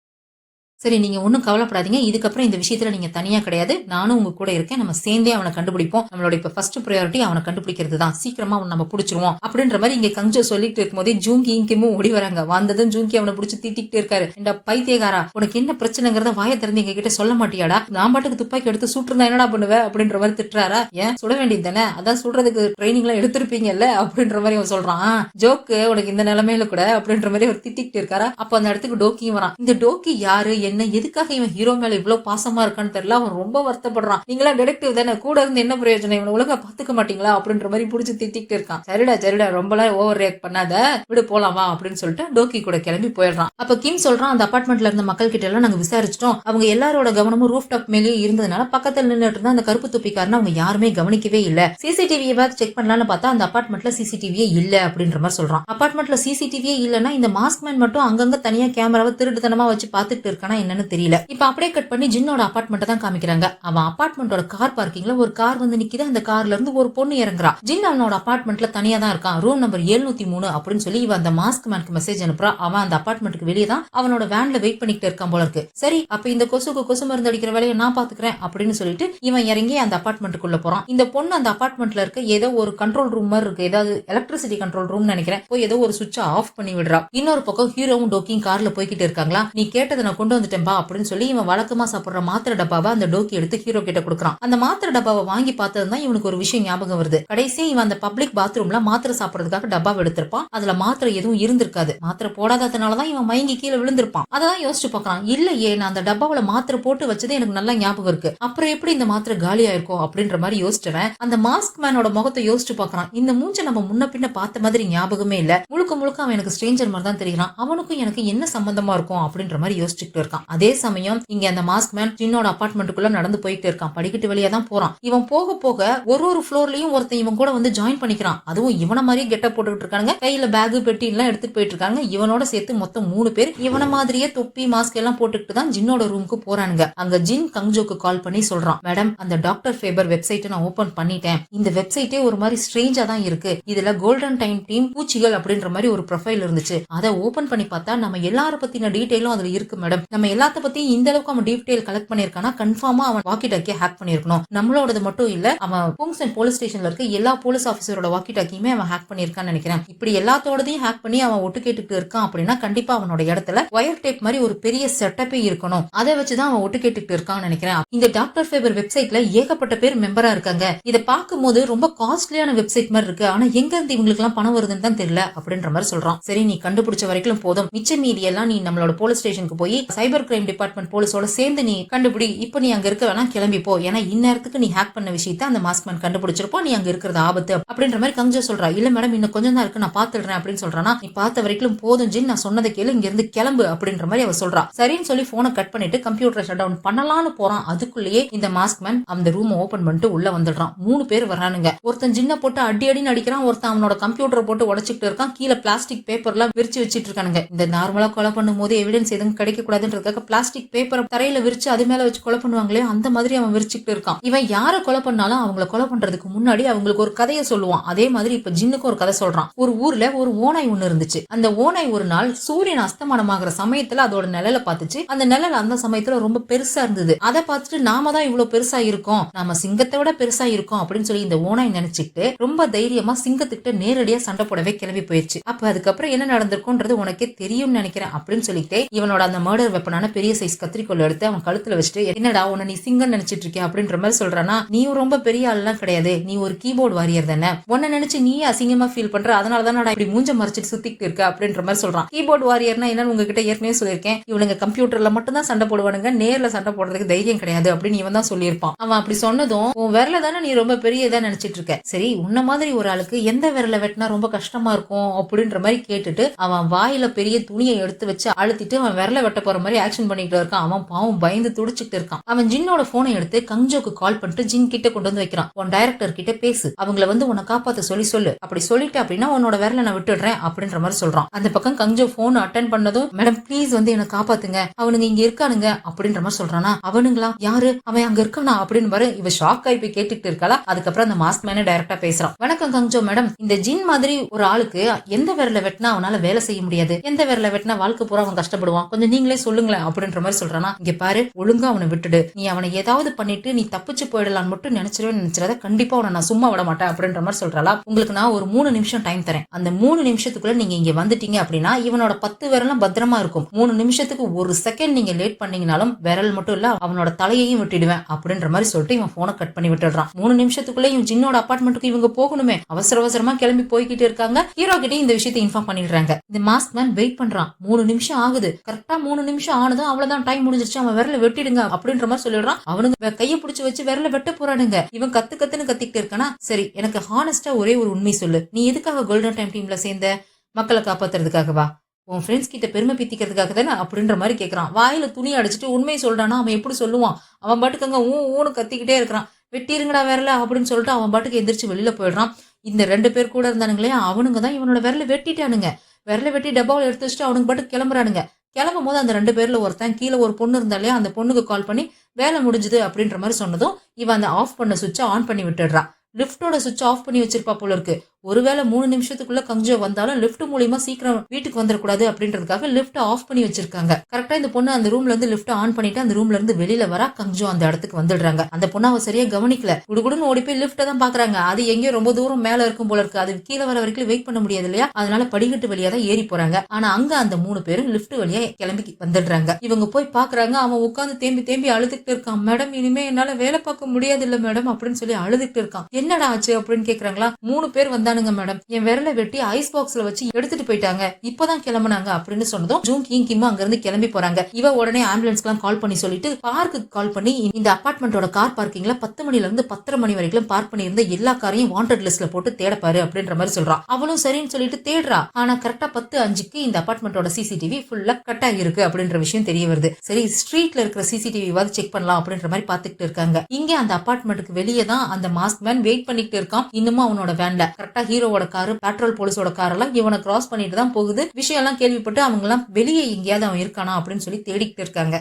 சரி நீங்க ஒன்னும் கவலைப்படாதீங்க. இதுக்கப்புறம் இந்த விஷயத்துல நீங்க தனியா கிடையாது. நானும் உங்க கூட இருக்கேன். நம்ம சேர்ந்தே அவனை கண்டுபிடிப்போம். நம்மளோட இப்ப ஃபர்ஸ்ட் ப்ரையாரிட்டி அவனை கண்டுபிடிக்கிறது தான். சீக்கிரமா அவனை நம்ம பிடிச்சிருவோம் அப்படின்ற மாதிரி இங்க கங்ஜோ சொல்லிட்டு இருக்கும் போதே ஜூங்கி இங்கேயும் ஓடி வராங்க. வந்ததும் ஜூங்கி அவனை பிடிச்சி திட்டிக்கிட்டே இருக்காரு. இந்த பைத்தியகாரா உனக்கு என்ன பிரச்சனைங்கிறத வாயை திறந்து எங்க கிட்ட சொல்ல மாட்டியாடா? நான் பாட்டுக்கு துப்பாக்கி எடுத்து சுட்டுருந்தா என்னடா பண்ணுவேன் அப்படின்ற மாதிரி திட்டுறாரா. ஏன் சுட வேண்டியது தானே? அதான் சுடுறதுக்கு ட்ரைனிங் எல்லாம் எடுத்திருப்பீங்கல்ல அப்படின்ற மாதிரி அவன் சொல்றான். ஜோக்கு உனக்கு இந்த நிலைமையில கூட அப்படின்ற மாதிரி அவர் திட்டிக்கிட்டு இருக்காரா. அப்ப அந்த இடத்துக்கு டோக்கியும் வரான். இந்த டோக்கி யாரு என்ன எதுக்காக இவன் ஹீரோ மேல இவ்வளவு பாசமா இருக்கான்னு தெரியல. அவன் ரொம்ப வருத்தப்படுறான். நீங்களா டிடெக்டிவ் தானே, கூட இருந்து என்ன பிரயோஜனம், இவனை ஒழுங்கா பாத்துக்க மாட்டீங்களா அப்படின்ற மாதிரி புடிச்சு திட்டிக்கிட்டு இருக்கான். சரிடா ரொம்பலாம் ஓவர் ரியாக்ட் பண்ணாத, விடு போலாமா அப்படின்னு சொல்லிட்டு டோக்கி கூட கிளம்பி போயிடுறான். அப்ப கிம் சொல்றான், அந்த அபார்ட்மெண்ட்ல இருந்த மக்கள் கிட்ட எல்லாம் நாங்க விசாரிச்சிட்டோம். அவங்க எல்லாரோட கவனமும் ரூஃப் டாப் மேலேயே இருந்ததுனால பக்கத்துல நின்னுட்டு இருந்தா அந்த கருப்பு தொப்பிக்காரன் அவங்க யாருமே கவனிக்கவே இல்ல. சிசிடிவியை செக் பண்ணலாம்னு பார்த்தா அந்த அபார்ட்மெண்ட்ல சிசிடிவியே இல்ல அப்படின்ற மாதிரி சொல்றான். அபார்ட்மெண்ட்ல சிசிடிவியே இல்லன்னா இந்த மாஸ்க் மேன் மட்டும் அங்கங்க தனியா கேமராவை திருட்டுத்தனமா வச்சு பாத்துட்டு இருக்கானா என்னன்னு தெரியல. இப்ப அப்படியே கட் பண்ணி ஜின்னோட அபார்ட்மெண்ட் தான் காமிக்கிறாங்க. அவன் அபார்ட்மெண்டோட கார் பார்க்கிங்ல ஒரு கார் வந்து நிக்குது. அந்த கார்ல இருந்து ஒரு பொண்ணு இறங்குறா. ஜின் அவனோட அபார்ட்மெண்ட்ல தனியா தான் இருக்கான். ரூம் நம்பர் 703 அப்படின்னு சொல்லி இவன் அந்த மாஸ்க் மேனுக்கு மெசேஜ் அனுப்புறா. அவன் அந்த அபார்ட்மெண்ட்டுக்கு வெளியே தான் அவனோட வேன்ல வெயிட் பண்ணிட்டு இருக்கான் போல இருக்கு. சரி, அப்ப இந்த கொசு மருந்து அடிக்கிற வேலையை நான் பாத்துக்கிறேன் அப்படின்னு சொல்லிட்டு இவன் இறங்கி அந்த அபார்ட்மெண்ட்டுக்குள்ள போறான். இந்த பொண்ணு அந்த அபார்ட்மெண்ட்ல இருக்க ஏதோ ஒரு கண்ட்ரோல் ரூம் மாதிரி இருக்கு, ஏதாவது எலக்ட்ரிசிட்டி கண்ட்ரோல் ரூம் நினைக்கிறேன், போய் ஏதோ ஒரு சுவிட்சை ஆஃப் பண்ணி விடுறா. இன்னொரு பக்கம் ஹீரோவும் டோக்கியும் கார்ல போய்கிட்டு இருக்காங்களா. நீ கேட்டதை நான் கொண்டு வந்துட்டேன்பா அப்படின்னு சொல்லி இவன் வழக்கமா சாப்பிடுற மாத்திரை டப்பாவை அந்த டோக்கி எடுத்து ஹீரோ கிட்ட கொடுக்குறான். அந்த மாத்திரை டப்பாவை வாங்கி பார்த்ததுதான் இவனுக்கு ஒரு விஷயம் ஞாபகம் வருது. கடைசியா இவன் அந்த பப்ளிக் பாத்ரூம்ல மாத்திரை சாப்பிடறதுக்காக டப்பாவை எடுத்திருப்பான். அதுல மாத்திரை எதுவும் இருந்திருக்காது. மாத்திரை போடாததுனாலதான் இவன் மயங்கி கீழே விழுந்திருப்பான். அதான் யோசிச்சு பார்க்கறான். இல்லையே, நான் அந்த டப்பாவில மாத்திரை போட்டு வச்சது எனக்கு நல்லா ஞாபகம் இருக்கு, அப்புறம் எப்படி இந்த மாத்திரை காலியா இருக்கும் அப்படின்ற மாதிரி யோசிச்சவன் அந்த மாஸ்க் மேனோட முகத்தை யோசிச்சு பார்க்கறான். இந்த மூஞ்ச நம்ம முன்ன பின்ன பார்த்த மாதிரி ஞாபகமே இல்ல, முழுக்க அவன் எனக்கு ஸ்ட்ரேஞ்சர் மாதிரி தான் தெரிகிறான், அவனுக்கும் எனக்கு என்ன சம்பந்தமா இருக்கும் அப்படின்ற மாதிரி யோசிச்சுட்டு இருக்கான். அதே சமயம் இங்க அந்த மாஸ்க் மேன் ஜின்னோட அபார்ட்மெண்ட்டுக்குள்ள நடந்து போயிட்டு இருக்கான். படிக்கட்டு வழியா தான் போறான். இவன் போக போக ஒரு ஃப்ளோர்லயும் ஒருத்தன் இவன் கூட வந்து ஜாயின் பண்ணிக்கிறான். அதுவும் இவன மாதிரியே கெட்டப் போட்டுக்கிட்டு இருக்காங்க. கையில பேகு பெட்டி எல்லாம் எடுத்துட்டு போயிட்டு இருக்காங்க. இவனோட சேர்த்து மொத்தம் 3 பேர் இவன மாதிரியே தொப்பி மாஸ்க் எல்லாம் போட்டுக்கிட்டு தான் ஜின்னோட ரூமுக்கு போறானுங்க. அங்க ஜின் கங்ஜோக்கு கால் பண்ணி சொல்றான், மேடம், அந்த டாக்டர் ஃபேபர் வெப்சைட்டை நான் ஓபன் பண்ணிட்டேன். இந்த வெப்சைட்டே ஒரு மாதிரி ஸ்ட்ரேஞ்சா தான் இருக்கு. இதுல கோல்டன் டைம் டீம் பூச்சிகள் அப்படின்ற மாதிரி ஒரு ப்ரொஃபைல் இருந்துச்சு. அதை ஓபன் பண்ணி பார்த்தா நம்ம எல்லார பத்தின டீடைலும் அதுல இருக்கு மேடம். நம்ம எல்லாத்த பத்தியும் இந்த அளவுக்கு அவன் டீடைல் கலெக்ட் பண்ணிருக்கானா கன்ஃபார்மா அவன் வாக்கி டாக்கியை ஹேக் பண்ணிருக்கணும். நம்மளோடது மட்டும் இல்ல, அவன் புங்சன் போலீஸ் ஸ்டேஷன்ல இருக்க எல்லா போலீஸ் ஆபீசரோட வாக்கி டாக்கியுமே அவன் ஹேக் பண்ணிருக்கான்னு நினைக்கிறேன். இப்படி எல்லாத்தோடதையும் ஹேக் பண்ணி அவன் ஒட்டு கேட்டுட்டு இருக்கான் அப்படின்னா கண்டிப்பா அவனோட இடத்துல வயர் டேப் மாதிரி ஒரு பெரிய செட்டப்பே இருக்கணும். அதை வச்சுதான் அவன் ஒட்டு கேட்டுட்டு இருக்கான்னு நினைக்கிறேன். இந்த டாக்டர் ஃபேபர் வெப்சைட்ல ஏகப்பட்ட பேர் மெம்பரா இருக்காங்க. இதை பார்க்கும்போது ரொம்ப காஸ்ட்லியான வெப்சைட் மாதிரி இருக்கு. ஆனா எங்க இருந்து இவங்களுக்கு எல்லாம் பணம் வருதுன்னு தான் தெரியல அப்படின்ற மாதிரி சொல்றான். சரி, நீ கண்டுபிடிச்ச வரைக்கும் போதும், மிச்ச மீதி எல்லாம் நீ நம்மளோட போலீஸ் ஸ்டேஷனுக்கு போய் சைபர் கிரைம் டிபார்ட்மெண்ட் போலீஸோட சேர்ந்து நீ கண்டுபிடி. இப்ப நீ அங்க இருக்க வேணா, கிளம்பி போ. ஏன்னா இந்நேரத்துக்கு நீ ஹேக் பண்ண விஷயத்த அந்த மாஸ்க்மேன் கண்டுபிடிச்சிருப்போம், நீ அங்க இருக்கிறது ஆபத்து அப்படின்ற மாதிரி கஞ்சோ சொல்றா. இல்ல மேடம், இன்னும் கொஞ்சம் தான் இருக்கு, நான் பாத்துடுறேன் அப்படின்னு சொல்றானா. நீ பார்த்த வரைக்கும் போதும் ஜின், நான் சொன்னதை கேளு, இங்க இருந்து கிளம்பு அப்படின்ற மாதிரி அவ சொல்றா. சரின்னு சொல்லி போனை கட் பண்ணிட்டு கம்ப்யூட்டரை ஷட் டவுன் பண்ணலாம்னு போறான். அதுக்குள்ளேயே இந்த மாஸ்க்மேன் அந்த ரூம் ஓபன் பண்ணிட்டு உள்ள வந்துடுறான். 3 பேர் வரானுங்க. ஒருத்தன் ஜின்ன போட்டு அடின்னு அடிக்கிறான், ஒருத்தன் அவனோட கம்ப்யூட்டரை போட்டு உடைச்சிட்டு இருக்கான். கீழே பிளாஸ்டிக் பேப்பர் எல்லாம் விரிச்சு வச்சிட்டு இருக்கானுங்க. இந்த நார்மலா கொலை பண்ணும் போது எவிடன்ஸ் எதுவும் கிடைக்க கூடாதுன்றதுக்காக பிளாஸ்டிக் பேப்பரை தரையில விரிச்சு அது மேல வச்சு கொலை பண்ணுவாங்களே, அந்த மாதிரி அவன் விரிச்சுட்டு இருக்கான். இவன் யாரை கொலை பண்ணாலும் அவங்கள கொலை பண்றதுக்கு முன்னாடி அவங்களுக்கு ஒரு கதையை சொல்லுவான். அதே மாதிரி இப்ப ஜின்னுக்கு ஒரு கதை சொல்றான். ஒரு ஊர்ல ஒரு ஓநாய் ஒண்ணு இருந்துச்சு. அந்த ஓநாய் ஒரு நாள் சூரியன் அஸ்தமானமாகிற சமயத்துல அதோட நிழலை பார்த்துச்சு. அந்த நிழல் அந்த சமயத்துல ரொம்ப பெருசா இருந்தது. அதை பார்த்துட்டு நாம தான் இவ்வளவு பெருசா இருக்கோம், நாம சிங்கத்தை விட பெருசா இருக்கோம் அப்படின்னு சொல்லி இந்த ஓநாய் நினைச்சுக்கிட்டு ரொம்ப தைரியமா சிங்கத்துக்கிட்ட நேரடியா சண்டை போடவே கிளம்பி போயிடுச்சு. அப்ப அதுக்கப்புறம் என்ன நடந்திருக்கும்ன்றது உனக்கே தெரியும்னு நினைக்கிறேன் அப்படின்னு சொல்லிட்டு இவனோட அந்த மர்டர் வெப்பனான பெரிய சைஸ் கத்திரிக்கோல் எடுத்து அவன் கழுத்துல வச்சுட்டு, என்னடா உன்னை நீ சிங்கம் நினைச்சிட்டு இருக்க அப்படின்ற மாதிரி சொல்றானா. நீ ரொம்ப பெரிய ஆள்லாம் கிடையாது, நீ ஒரு கீபோர்டு வாரியர் தானே, உன்னை நினைச்சு நீ அசிங்கமா ஃபீல் பண்ற, அதனாலதான் நான் இப்படி மூஞ்ச மறைச்சிட்டு சுத்திட்டு இருக்க அப்படின்ற மாதிரி சொல்றான். கீபோர்டு வாரியர்னா என்னன்னு உங்ககிட்ட ஏற்கனவே சொல்லியிருக்கேன், இவனுங்க கம்ப்யூட்டர்ல மட்டும் தான் சண்டை போடுவானுங்க, நேர்ல சண்டை போடுறதுக்கு தைரியம் கிடையாது அப்படின்னு இவன் தான் சொல்லியிருப்பான். அவன் அப்படி சொன்னதும், உன் விரல தானே நீ ரொம்ப பெரிய இதா நினைச்சிட்டு இருக்க, சரி உன்ன மாதிரி ஒரு ஆளுக்கு எந்த விரல வெட்டினா ரொம்ப கஷ்டமா இருக்கும் அப்படின்ற மாதிரி கேட்டுட்டு அவன் வாயில பெரிய துணியை எடுத்து வச்சு அழுத்திட்டு அவன் விரல வெட்ட போற மாதிரி ஆக்ஷன் பண்ணிட்டு இருக்கான். அவன் பாவம் பயந்து துடிச்சுட்டு இருக்கான். அவன் ஜின்னோட போனை எடுத்து கங்ஜோக்கு கால் பண்ணிட்டு ஜின் கிட்ட கொண்டு வந்து வைக்கிறான். உன் டைரக்டர் கிட்ட பேசு, அவங்கள வந்து உன்னை காப்பாத்த சொல்லு, அப்படி சொல்லிட்டு அப்படின்னா உன்னோட விரல நான் விட்டுடுறேன் அப்படின்ற மாதிரி சொல்றான். அந்த பக்கம் கங்ஜோ போன் அட்டன் பண்ணதும், மேடம் ப்ளீஸ் வந்து என்ன காப்பாத்துங்க, அவனுங்க இங்க இருக்கானுங்க அப்படின்ற மாதிரி சொல்றானா. அவனுங்களா, யாரு, அவன் அங்க இருக்கானா அப்படின்னு பாரு. இவ ஷாக் ஆகி போய் கேட்டுட்டு இருக்காளா. அதுக்கப்புறம் அந்த மாஸ்க் மேனே டைரக்டா பேசுறான். வணக்கம் கங்ஜோ மேடம், இந்த ஜின் மாதிரி ஒரு ஆளுக்கு எந்த விரல வெட்டினா அவனால வேலை செய்ய முடியாது, எந்த விரல வெட்டினா வாழ்க்கை பூரா அவன் கஷ்டப்படுவான், கொஞ்சம் நீங்களே சொல்லுங்களேன் அப்படின்ற மாதிரி சொல்றானா. இங்க பாரு, ஒழுங்கா அவனை விட்டுடு, நீ அவனை ஏதாவது பண்ணிட்டு நீ தப்பிச்சு போயிடலான்னு மட்டும் நினைச்சிடாத, கண்டிப்பா அவனை நான் சும்மா விட மாட்டேன் அப்படின்ற மாதிரி சொல்றாளா. உங்களுக்கு நான் ஒரு 3 நிமிஷம் டைம் தரேன், அந்த 3 நிமிஷத்துக்குள்ள நீங்க இங்க வந்துட்டீங்க அப்படின்னா இவனோட 10 விரலும் பத்திரமா இருக்கும். 3 நிமிஷத்துக்கு 1 செகண்ட் நீங்க லேட் பண்ணீங்கனாலும் விரல் மட்டும் இல்ல அவனோட தலையையும் விட்டுடுவேன் அப்படின்ற மாதிரி சொல்லிட்டு இவன் போனை கட் பண்ணி விட்டுறான். 3 நிமிஷத்துக்குள்ள இவன் ஜின்னோட அபார்ட்மெண்ட்டுக்கு இவங்க போகணுமே, அவசரமா கிளம்பி போய்கிட்டு இருக்காங்க. ஹீரோ கிட்டே இந்த விஷயத்தை இன்ஃபார்ம் பண்ணிடுறாங்க. இந்த மாஸ்க் மேன் வெயிட் பண்றான். 3 நிமிஷம் ஆகுது. கரெக்டா 3 நிமிஷம் ஆனதும் அவ்வளவுதான், டைம் முடிஞ்சிருச்சு, அவன் விரல வெட்டிடுங்க அப்படின்ற மாதிரி சொல்லிடுறான். அவனுங்க கையை பிடிச்சு வச்சு விரல வெட்ட போறானுங்க. இவன் கத்துன்னு கத்திக்கிட்டு இருக்கானா. சரி, எனக்கு ஹானஸ்டா ஒரே ஒரு உண்மை சொல்லு, நீ எதுக்காக கோல்டன் டைம் டீம்ல சேர்ந்த, மக்களை காப்பாத்துறதுக்காகவா, உன் ஃப்ரெண்ட்ஸ் கிட்ட பெருமை பித்திக்கிறதுக்காக தானே அப்படின்ற மாதிரி கேட்கறான். வாயில துணி அடிச்சுட்டு உண்மையை சொல்றானா அவன் எப்படி சொல்லுவான். அவன் பாட்டுக்கங்க ஊன்னு கத்திக்கிட்டே இருக்கிறான். வெட்டிருங்கடா விரல அப்படின்னு சொல்லிட்டு அவன் பாட்டுக்கு எந்திரிச்சு வெளியில போயிடுறான். இந்த 2 பேர் கூட இருந்தானுங்களே, அவனுங்க தான் இவனோட விரல வெட்டிட்டானுங்க. விரல வெட்டி டப்பாவில் எடுத்து வச்சுட்டு அவனுக்கு பாட்டு கிளம்புறானுங்க. கிளம்பும் போது அந்த 2 பேர்ல ஒருத்தன் கீழே ஒரு பொண்ணு இருந்தாலே அந்த பொண்ணுக்கு கால் பண்ணி வேலை முடிஞ்சுது அப்படின்ற மாதிரி சொன்னதும் இவன் அந்த ஆஃப் பண்ண சுவிட்சை ஆன் பண்ணி விட்டுடுறான். லிப்டோட சுவிட்ச் ஆஃப் பண்ணி வச்சிருப்பா போல இருக்கு. ஒருவேளை 3 நிமிஷத்துக்குள்ள கங்ஜோ வந்தாலும் லிப்ட் மூலியமா சீக்கிரம் வீட்டுக்கு வந்துடக்கூடாது அப்படின்றதுக்காக லிப்ட் ஆஃப் பண்ணி வச்சிருக்காங்க. கரெக்டா இந்த பொண்ணு அந்த ரூம்ல இருந்து லிப்ட் ஆன் பண்ணிட்டு அந்த ரூம்ல இருந்து வெளியில வர கங்ஜோ அந்த இடத்துக்கு வந்துடுறாங்க. அந்த பொண்ணு அவ சரியா கவனிக்கல. குடுகுடுன்னு ஓடி போய் லிப்ட தான் பாக்குறாங்க. அது எங்கேயோ ரொம்ப தூரம் மேல இருக்கும் போல இருக்கு. அது கீழே வர வரைக்கும் வெயிட் பண்ண முடியாது இல்லையா, அதனால படிக்கட்டு வழியா தான் ஏறி போறாங்க. ஆனா அங்க அந்த 3 பேரும் லிப்ட் வழியா கிளம்பி வந்துடுறாங்க. இவங்க போய் பாக்குறாங்க, அவன் உட்காந்து தேம்பி தேம்பி அழுதுகிட்டு இருக்கான். மேடம் இனிமே என்னால வேலை பார்க்க முடியாது இல்ல மேடம் அப்படின்னு சொல்லி அழுதுகிட்டு இருக்கான். என்னடா ஆச்சு அப்படின்னு கேக்குறாங்களா. 3 பேர் வந்தானுங்க மேடம், என் விரலை வெட்டி ஐஸ் பாக்ஸ்ல வச்சு எடுத்துட்டு போயிட்டாங்க, இப்பதான் கிளம்புனாங்க அப்படின்னு சொன்னதும் ஜூங் கிம் அங்க இருந்து கிளம்பி போறாங்க. இவ உடனே ஆம்புலன்ஸ்க்கு கால் பண்ணி சொல்லிட்டு பார்க்கு கால் பண்ணி இந்த அபார்ட்மெண்டோட கார் பார்க்கிங்ல 10 மணில இருந்து 10:30 மணி வரைக்கும் பார்க் பண்ணியிருந்த எல்லா காரையும் வாண்டட் லிஸ்ட்ல போட்டு தேடப்பாரு அப்படின்ற மாதிரி சொல்றான். அவளும் சரின்னு சொல்லிட்டு தேடுறா. ஆனா கரெக்டா 10:05க்கு இந்த அபார்ட்மெண்டோட சிசிடிவி ஃபுல்லா கட் ஆகிருக்கு அப்படின்ற விஷயம் தெரிய வருது. சரி ஸ்ட்ரீட்ல இருக்கிற சிசிடிவி செக் பண்ணலாம் அப்படின்ற மாதிரி பாத்துக்கிட்டு இருக்காங்க. இங்க அந்த அபார்ட்மெண்ட்டுக்கு வெளியே தான் அந்த மாஸ்க் மேன் வெயிட் பண்ணிட்டு இருக்கான். இன்னும் அவனோட வேன்ல கரெக்டா ஹீரோவோட காரு பேட்ரோல் போலீஸோட கார் எல்லாம் இவனை கிராஸ் பண்ணிட்டு தான் போகுது. விஷயம் எல்லாம் கேள்விப்பட்டு அவங்க எல்லாம் வெளியே எங்கேயாவது அவன் இருக்கானா அப்படின்னு சொல்லி தேடிக்கிட்டு இருக்காங்க.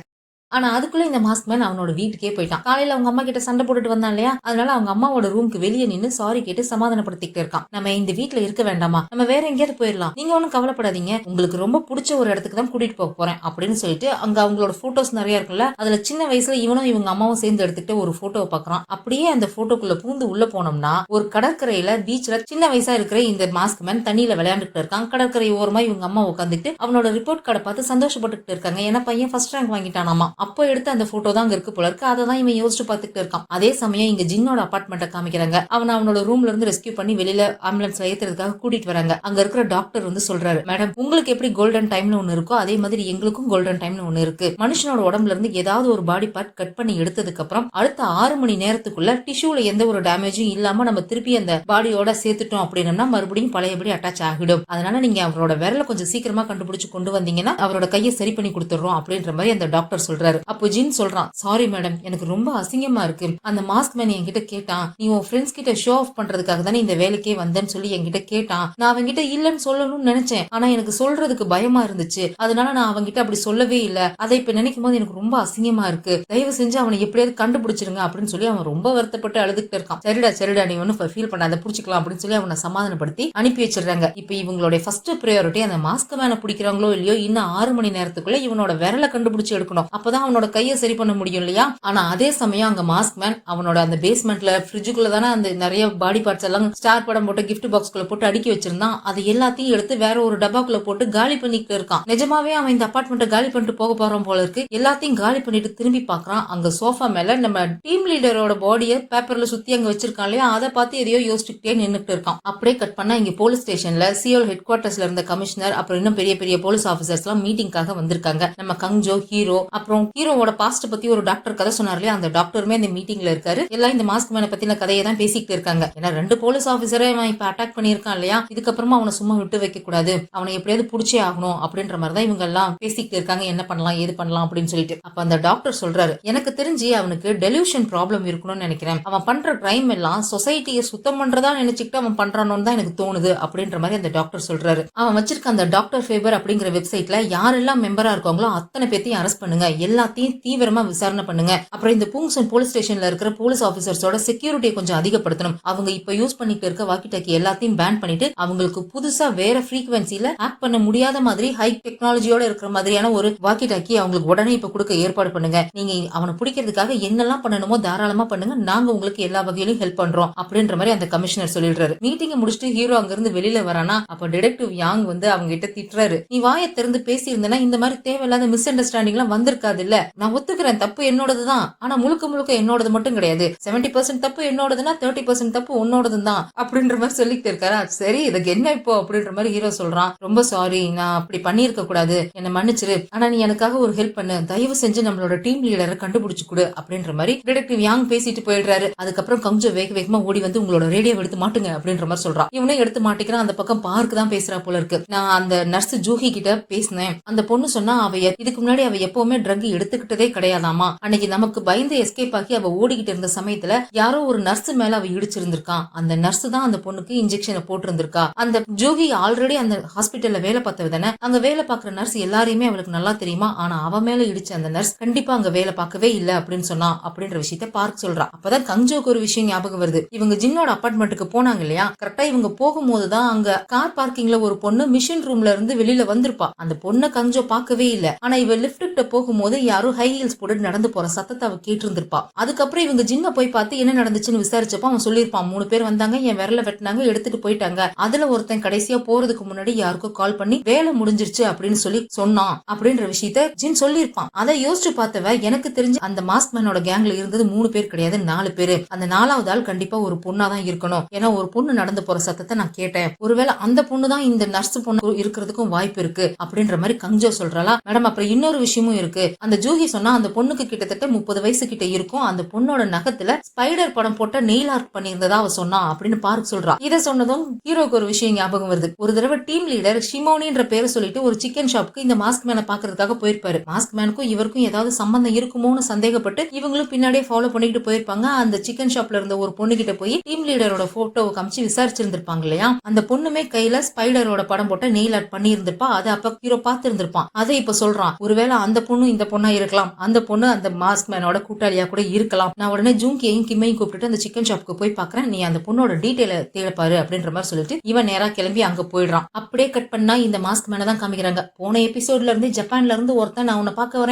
ஆனா அதுக்குள்ள இந்த மாஸ்க் மேன் அவனோட வீட்டுக்கே போயிட்டான். காலையில அவங்க அம்மா கிட்ட சண்டை போட்டுட்டு வந்தான் இல்லையா, அதனால அவங்க அம்மாவோட ரூமுக்கு வெளியே நின்னு சாரி கேட்டு சமாதானப்படுத்திட்டு இருக்கான். நம்ம இந்த வீட்டுல இருக்க வேண்டாமா, நம்ம வேற எங்கேயாவது போயிடலாம், நீங்க ஒன்னும் கவலைப்படாதீங்க, உங்களுக்கு ரொம்ப பிடிச்ச ஒரு இடத்துக்கு தான் கூட்டிட்டு போக போறேன் அப்படின்னு சொல்லிட்டு அங்க அவங்களோட போட்டோஸ் நிறைய இருக்குல்ல, அதுல சின்ன வயசுல இவனும் இவங்க அம்மாவும் சேர்ந்து எடுத்துக்கிட்டு ஒரு போட்டோவை பாக்குறான். அப்படியே அந்த போட்டோக்குள்ள பூந்து உள்ள போனோம்னா ஒரு கடற்கரையில பீச்ல சின்ன வயசா இருக்கிற இந்த மாஸ்க் மேன் தண்ணியில விளையாண்டுட்டு இருக்கான். கடற்கரை ஓரமா இவங்க அம்மா உட்காந்துட்டு அவனோட ரிப்போர்ட் கார்டை பார்த்து சந்தோஷப்பட்டுட்டு இருக்காங்க. ஏன்னா பையன் ஃபர்ஸ்ட் ரேங்க் வாங்கிட்டானாமா. அப்போ எடுத்த அந்த போட்டோ தான் அங்க இருக்கு போல இருக்கு. அதை தான் இவன் யோசிச்சு பார்த்துட்டு இருக்கான். அதே சமயம் இங்க ஜின்னோட அபார்ட்மெண்ட்டை காமிக்கிறாங்க. அவனோட ரூம்ல இருந்து ரெஸ்கியூ பண்ணி வெளியில ஆம்புலன்ஸ்ல ஏத்துறதுக்காக கூட்டிட்டு வராங்க. அங்க இருக்கிற டாக்டர் சொல்றாரு, மேடம் உங்களுக்கு எப்படி கோல்டன் டைம்னு ஒண்ணு இருக்கோ அதே மாதிரி எங்களுக்கும் கோல்டன் டைம்னு ஒண்ணு இருக்கு. மனுஷனோட உடம்புல இருந்து ஏதாவது ஒரு பாடி பார்ட் கட் பண்ணி எடுத்ததுக்கு அப்புறம் அடுத்த 6 மணி நேரத்துக்குள்ள டிஷ்யூல எந்த ஒரு டேமேஜும் இல்லாம நம்ம திருப்பி அந்த பாடியோட சேர்த்துட்டோம் அப்படின்னா மறுபடியும் பழையபடி அட்டாச் ஆகிடும். அதனால நீங்க அவரோட விரல கொஞ்சம் சீக்கிரமா கண்டுபிடிச்சு கொண்டு வந்தீங்கன்னா அவரோட கையை சரி பண்ணி கொடுத்துறோம் அப்படின்ற மாதிரி அந்த டாக்டர் சொல்றாரு. அப்போ ஜின் சொல்றான், சாரி மேடம் எனக்கு ரொம்ப அசிங்கமா இருக்கு. அந்த மாஸ்க் மேன் என்கிட்ட கேட்டான், நீ உன் ஃப்ரெண்ட்ஸ் கிட்ட ஷோ ஆஃப் பண்றதுக்காக தானே இந்த வேலைக்கே வந்தேன்னு சொல்லி என்கிட்ட கேட்டான். நான் அவங்கிட்ட இல்லன்னு சொல்லணும்னு நினைச்சேன். ஆனா எனக்கு சொல்றதுக்கு பயமா இருந்துச்சு. அதனால நான் அவங்கிட்ட அப்படி சொல்லவே இல்ல. அதை இப்ப நினைக்கும் போது எனக்கு ரொம்ப அசிங்கமா இருக்கு. தயவு செஞ்சு அவனை எப்படியாவது கண்டுபிடிச்சிருங்க அப்படின்னு சொல்லி அவன் ரொம்ப வருத்தப்பட்டு அழுதுகிட்டு இருக்கான். சரிடா நீ ஒன்னும் ஃபீல் பண்ணாத, புடிச்சுக்கலாம் அப்படின்னு சொல்லி அவனை சமாதானப்படுத்தி அனுப்பி வச்சிடுறாங்க. இப்ப இவங்களுடைய ஃபர்ஸ்ட் பிரையாரிட்டி அந்த மாஸ்க் மேனை பிடிக்கிறாங்களோ இல்லையோ இன்னும் 6 மணி நேரத்துக்குள்ள இவனோட விரலை கண்டுபிடிச்சு எடுக்கணும். அப்பதான் அவனோட கையை சரி பண்ண முடியும் இல்லையா. ஆனா அதே சமயம் அங்க மாஸ்க் மேன் அவனோட அந்த பேஸ்மெண்ட்ல ஃப்ரிட்ஜுக்குள்ள தானே அந்த நிறைய பாடி பார்ட்ஸ் எல்லாம் ஸ்டார் படம் போட்டு கிஃப்ட் பாக்ஸ்குள்ள போட்டு அடுக்கி வச்சிருந்தான். அது எல்லாத்தையும் எடுத்து வேற ஒரு டப்பாக்குள்ள போட்டு காலி பண்ணிட்டு இருக்கான். நிஜமாவே அவன் இந்த அபார்ட்மெண்ட்டை காலி பண்ணிட்டு போக போறான் போல இருக்கு. எல்லாத்தையும் காலி பண்ணிட்டு திரும்பி பாக்குறான். அங்க சோஃபா மேல நம்ம டீம் லீடரோட பாடியை பேப்பர்ல சுத்தி அங்க வச்சிருக்கான் இல்லையா, அதை பார்த்து எதையோ யோசிச்சுக்கிட்டே நின்னுட்டு இருக்கான். அப்படியே கட் பண்ணா இங்க போலீஸ் ஸ்டேஷன்ல சியோல் ஹெட் குவார்டர்ஸ்ல இருந்த கமிஷனர் அப்புறம் இன்னும் பெரிய பெரிய போலீஸ் ஆபீசர்ஸ் எல்லாம் மீட்டிங்காக வந்திருக்காங்க. நம்ம கங்ஜோ ஹீரோ அப்புறம் ஹீரோவோட பாஸ்ட் பத்தி ஒரு டாக்டர் கதை சொன்னார் இல்லையா, அந்த டாக்டருமே இந்த மீட்டிங்ல இருக்காரு. எல்லாம் இந்த மாஸ்க் மேனை பத்தின கதையை தான் பேசிக்கிட்டு இருக்காங்க. ஏன்னா 2 போலீஸ் ஆபீசரை அவன் இப்ப அட்டாக் பண்ணிருக்கான் இல்லையா, இதுக்கப்புறமா அவனை சும்மா விட்டு வைக்க கூடாது, அவனை எப்படியாவது புடிச்சே ஆகணும் அப்படின்ற மாதிரி தான் இவங்க எல்லாம் பேசிக்கிட்டு இருக்காங்க. என்ன பண்ணலாம் ஏது பண்ணலாம் அப்படின்னு சொல்லிட்டு அப்ப அந்த டாக்டர் சொல்றாரு, எனக்கு தெரிஞ்சு அவனுக்கு டெலியூஷன் ப்ராப்ளம் இருக்கணும்னு நினைக்கிறேன். அவன் பண்ற கிரைம் எல்லாம் சொசைட்டியை சுத்தம் பண்றதா நினைச்சுக்கிட்டு அவன் பண்றானோன்னு தான் எனக்கு தோணுது அப்படின்ற மாதிரி அந்த டாக்டர் சொல்றாரு. அவன் வச்சிருக்க அந்த டாக்டர் ஃபேவர் அப்படிங்கிற வெப்சைட்ல யாரெல்லாம் மெம்பரா இருக்காங்களோ அத்தனை பேத்தையும் அரெஸ்ட் பண்ணுங்க, எல்லாத்தையும் தீவிரமா விசாரணை பண்ணுங்க. அப்புறம் இந்த பூங்சன் போலீஸ் ஸ்டேஷன்ல இருக்கிற போலீஸ் ஆபீசர்ஸோட செக்யூரிட்டியை கொஞ்சம் அதிகப்படுத்தணும். அவங்க இப்ப யூஸ் பண்ணிட்டு இருக்க வாக்கி டாக்கி எல்லாத்தையும் பேன் பண்ணிட்டு அவங்களுக்கு புதுசா வேற ஃப்ரீக்வன்சில ஆக்ட் பண்ண முடியாத மாதிரி ஹை டெக்னாலஜியோட இருக்கிற மாதிரியான ஒரு வாக்கி டாக்கி அவங்களுக்கு உடனே இப்ப கொடுக்க ஏற்பாடு பண்ணுங்க. நீங்க அவனை பிடிக்கிறதுக்காக என்னெல்லாம் பண்ணணுமோ தாராளமா பண்ணுங்க, நாங்க உங்களுக்கு எல்லா வகையிலும் ஹெல்ப் பண்றோம் அப்படின்ற மாதிரி அந்த கமிஷனர் சொல்லிடுறாரு. மீட்டிங் முடிச்சுட்டு ஹீரோ அங்க இருந்து வெளியில வரானா அப்ப டிடெக்டிவ் யாங் அவங்க கிட்ட திட்டுறாரு, நீ வாயை திறந்து பேசி இருந்தனா இந்த மாதிரி தேவையில்லாத மிஸ் அண்டர்ஸ்டாண்டிங் எல்லாம் வந்திருக்காது இல்ல. நான் ஒத்துக்கிறேன் தப்பு என்னோடதுதான், ஆனா முழுக்க முழுக்க என்னோடது மட்டும் கிடையாது. 70% தப்பு என்னோடதுன்னா 30% தப்பு உன்னோடது தான் அப்படின்ற மாதிரி சொல்லிட்டு இருக்காரு. சரி இதுக்கு என்ன இப்போ அப்படின்ற மாதிரி ஹீரோ சொல்றான், ரொம்ப சாரி நான் அப்படி பண்ணிருக்க கூடாது, என்ன மன்னிச்சிரு, ஆனா நீ எனக்காக ஒரு ஹெல்ப் பண்ணு, தயவு செஞ்சு நம்மளோட டீம் லீடரை கண்டுபிடிச்சு கொடு அப்படின்ற மாதிரி டிடெக்டிவ் யாங் பேசிட்டு போயிடுறாரு. அதுக்கப்புறம் கொஞ்சம் வேகமா ஓடி வந்து உங்களோட ரேடியோ எடுத்து மாட்டுங்க அப்படின்ற மாதிரி சொல்றான். இவனே எடுத்து மாட்டிக்கிறான். அந்த பக்கம் பார்க்கு தான் பேசுறா போல இருக்கு. நான் அந்த நர்ஸ் ஜூஹி கிட்ட பேசினேன். அந்த பொண்ணு சொன்னா அவ இதுக்கு முன்னாடி அவ எப்பவுமே ட்ரக் எடுத்துக்கிட்டதே கிடையாதாமா. அன்னைக்கு நமக்கு பயந்து எஸ்கேப் ஆகி அவ ஓடிக்கிட்டு இருந்த சமயத்துல யாரோ ஒரு நர்ஸ் மேல அவ இடிச்சிருந்திருக்கான். அந்த நர்ஸ் தான் அந்த பொண்ணுக்கு இன்ஜெக்ஷனை போட்டிருந்திருக்கா. அந்த ஜோகி ஆல்ரெடி அந்த ஹாஸ்பிட்டல்ல வேலை பார்த்தவ தானே. அங்க வேலை பார்க்குற நர்ஸ் எல்லாரையுமே அவளுக்கு நல்லா தெரியுமா. ஆனா அவ மேல இடிச்ச அந்த நர்ஸ் கண்டிப்பா அங்க வேலை பார்க்கவே இல்ல அப்படின்னு சொன்னா அப்படின்ற விஷயத்த பார்க் சொல்றா. அப்பதான் கங்ஜோக்கு ஒரு விஷயம் ஞாபகம் வருது. இவங்க ஜின்னோட அபார்ட்மெண்ட்டுக்கு போனாங்க இல்லையா, கரெக்டா இவங்க போகும்போதுதான் அங்க கார் பார்க்கிங்ல ஒரு பொண்ணு மிஷின் ரூம்ல இருந்து வெளியில வந்திருப்பா. அந்த பொண்ணை கங்ஜோ பார்க்கவே இல்ல. ஆனா இவ லிப்ட் கிட்ட போகும்போது யாரோ ஹை ஹீல்ஸ் போட்டு நடந்து போற சத்தத்தை அவ கேட்டு இருந்திருப்பா. அதுக்கப்புறம் இவங்க ஜின்ன போய் பார்த்து என்ன நடந்துச்சுன்னு விசாரிச்சப்ப அவன் சொல்லியிருப்பான், 3 பேர் வந்தாங்க, என் விரல வெட்டினாங்க, எடுத்துட்டு போயிட்டாங்க. அதுல ஒருத்தன் கடைசியா போறதுக்கு முன்னாடி யாருக்கும் கால் பண்ணி வேலை முடிஞ்சிருச்சு அப்படின்னு சொல்லி சொன்னான் அப்படின்ற விஷயத்த ஜின் சொல்லியிருப்பான். அதை யோசிச்சு பார்த்தவ எனக்கு தெரிஞ்சு அந்த மாஸ்க் மேனோட கேங்ல இருந்தது 3 பேர் கிடையாது, 4 பேரு. அந்த 4வது ஆள் கண்டிப்பா ஒரு பொண்ணாதான் இருக்கணும். ஏன்னா ஒரு பொண்ணு நடந்து போற சத்தத்தை நான் கேட்டேன். ஒருவேளை அந்த பொண்ணு தான் இந்த நர்ஸ் பொண்ணு இருக்கிறதுக்கும் வாய்ப்பு இருக்கு அப்படின்ற மாதிரி கங்ஜோ சொல்றாளா. மேடம் அப்புறம் இன்னொரு விஷயமும் இருக்கு. அந்த ஜூஹி சொன்னா அந்த பொண்ணுக்கு கிட்டத்தட்ட 30 வயசு கிட்ட இருக்கும். அந்த பொண்ணோட நகத்துல ஸ்பைடர் படம் போட்ட நெயில் ஆர்ட் பண்ணியிருந்ததா அவ சொன்னா அப்படின்னு பார்க் சொல்றா. இதை சொன்னதும் ஹீரோக்கு ஒரு விஷயம் ஞாபகம் வருது. ஒரு தடவை டீம் லீடர் ஷிமோனின்ற பேரை சொல்லிட்டு ஒரு சிக்கன் ஷாப்புக்கு இந்த மாஸ்க் மேனை பாக்குறதுக்காக போயிருப்பாரு. மாஸ்க் மேனுக்கும் இவருக்கும் ஏதாவது சம்பந்தம் இருக்குமோன்னு சந்தேகப்பட்டு இவங்களும் பின்னாடியே ஃபாலோ பண்ணிட்டு போயிருப்பாங்க. அந்த சிக்கன் ஷாப்ல இருந்த ஒரு பொண்ணு கிட்ட போய் டீம் லீடரோட போட்டோவை காமிச்சு விசாரிச்சிருந்திருப்பாங்க இல்லையா. அந்த பொண்ணுமே கையில ஸ்பைடரோட படம் போட்ட நெயில் ஆர்ட் பண்ணி இருந்திருப்பா. அதை அப்ப ஹீரோ பார்த்து இருந்திருப்பான். அதை இப்ப சொல்றான், ஒருவேளை அந்த பொண்ணு இந்த பொண்ணா இருக்கலாம், அந்த பொண்ணு அந்த மாஸ்க் மேனோட கூட்டாளியா கூட இருக்கலாம். நான் உடனே ஜூங்கியையும் கிம்மையும் கூப்பிட்டு அந்த சிக்கன் ஷாப்புக்கு போய் பாக்குறேன், நீ அந்த பொண்ணோட டீடைல தேடப்பாரு அப்படின்ற மாதிரி சொல்லிட்டு இவன் நேரா கிளம்பி அங்க போயிடுறான். அப்படியே கட் பண்ணா இந்த மாஸ்க் மேனை தான் காமிக்கிறாங்க. போன எபிசோட்ல இருந்து ஜப்பான்ல இருந்து ஒருத்தன் நான் உன்னை பார்க்க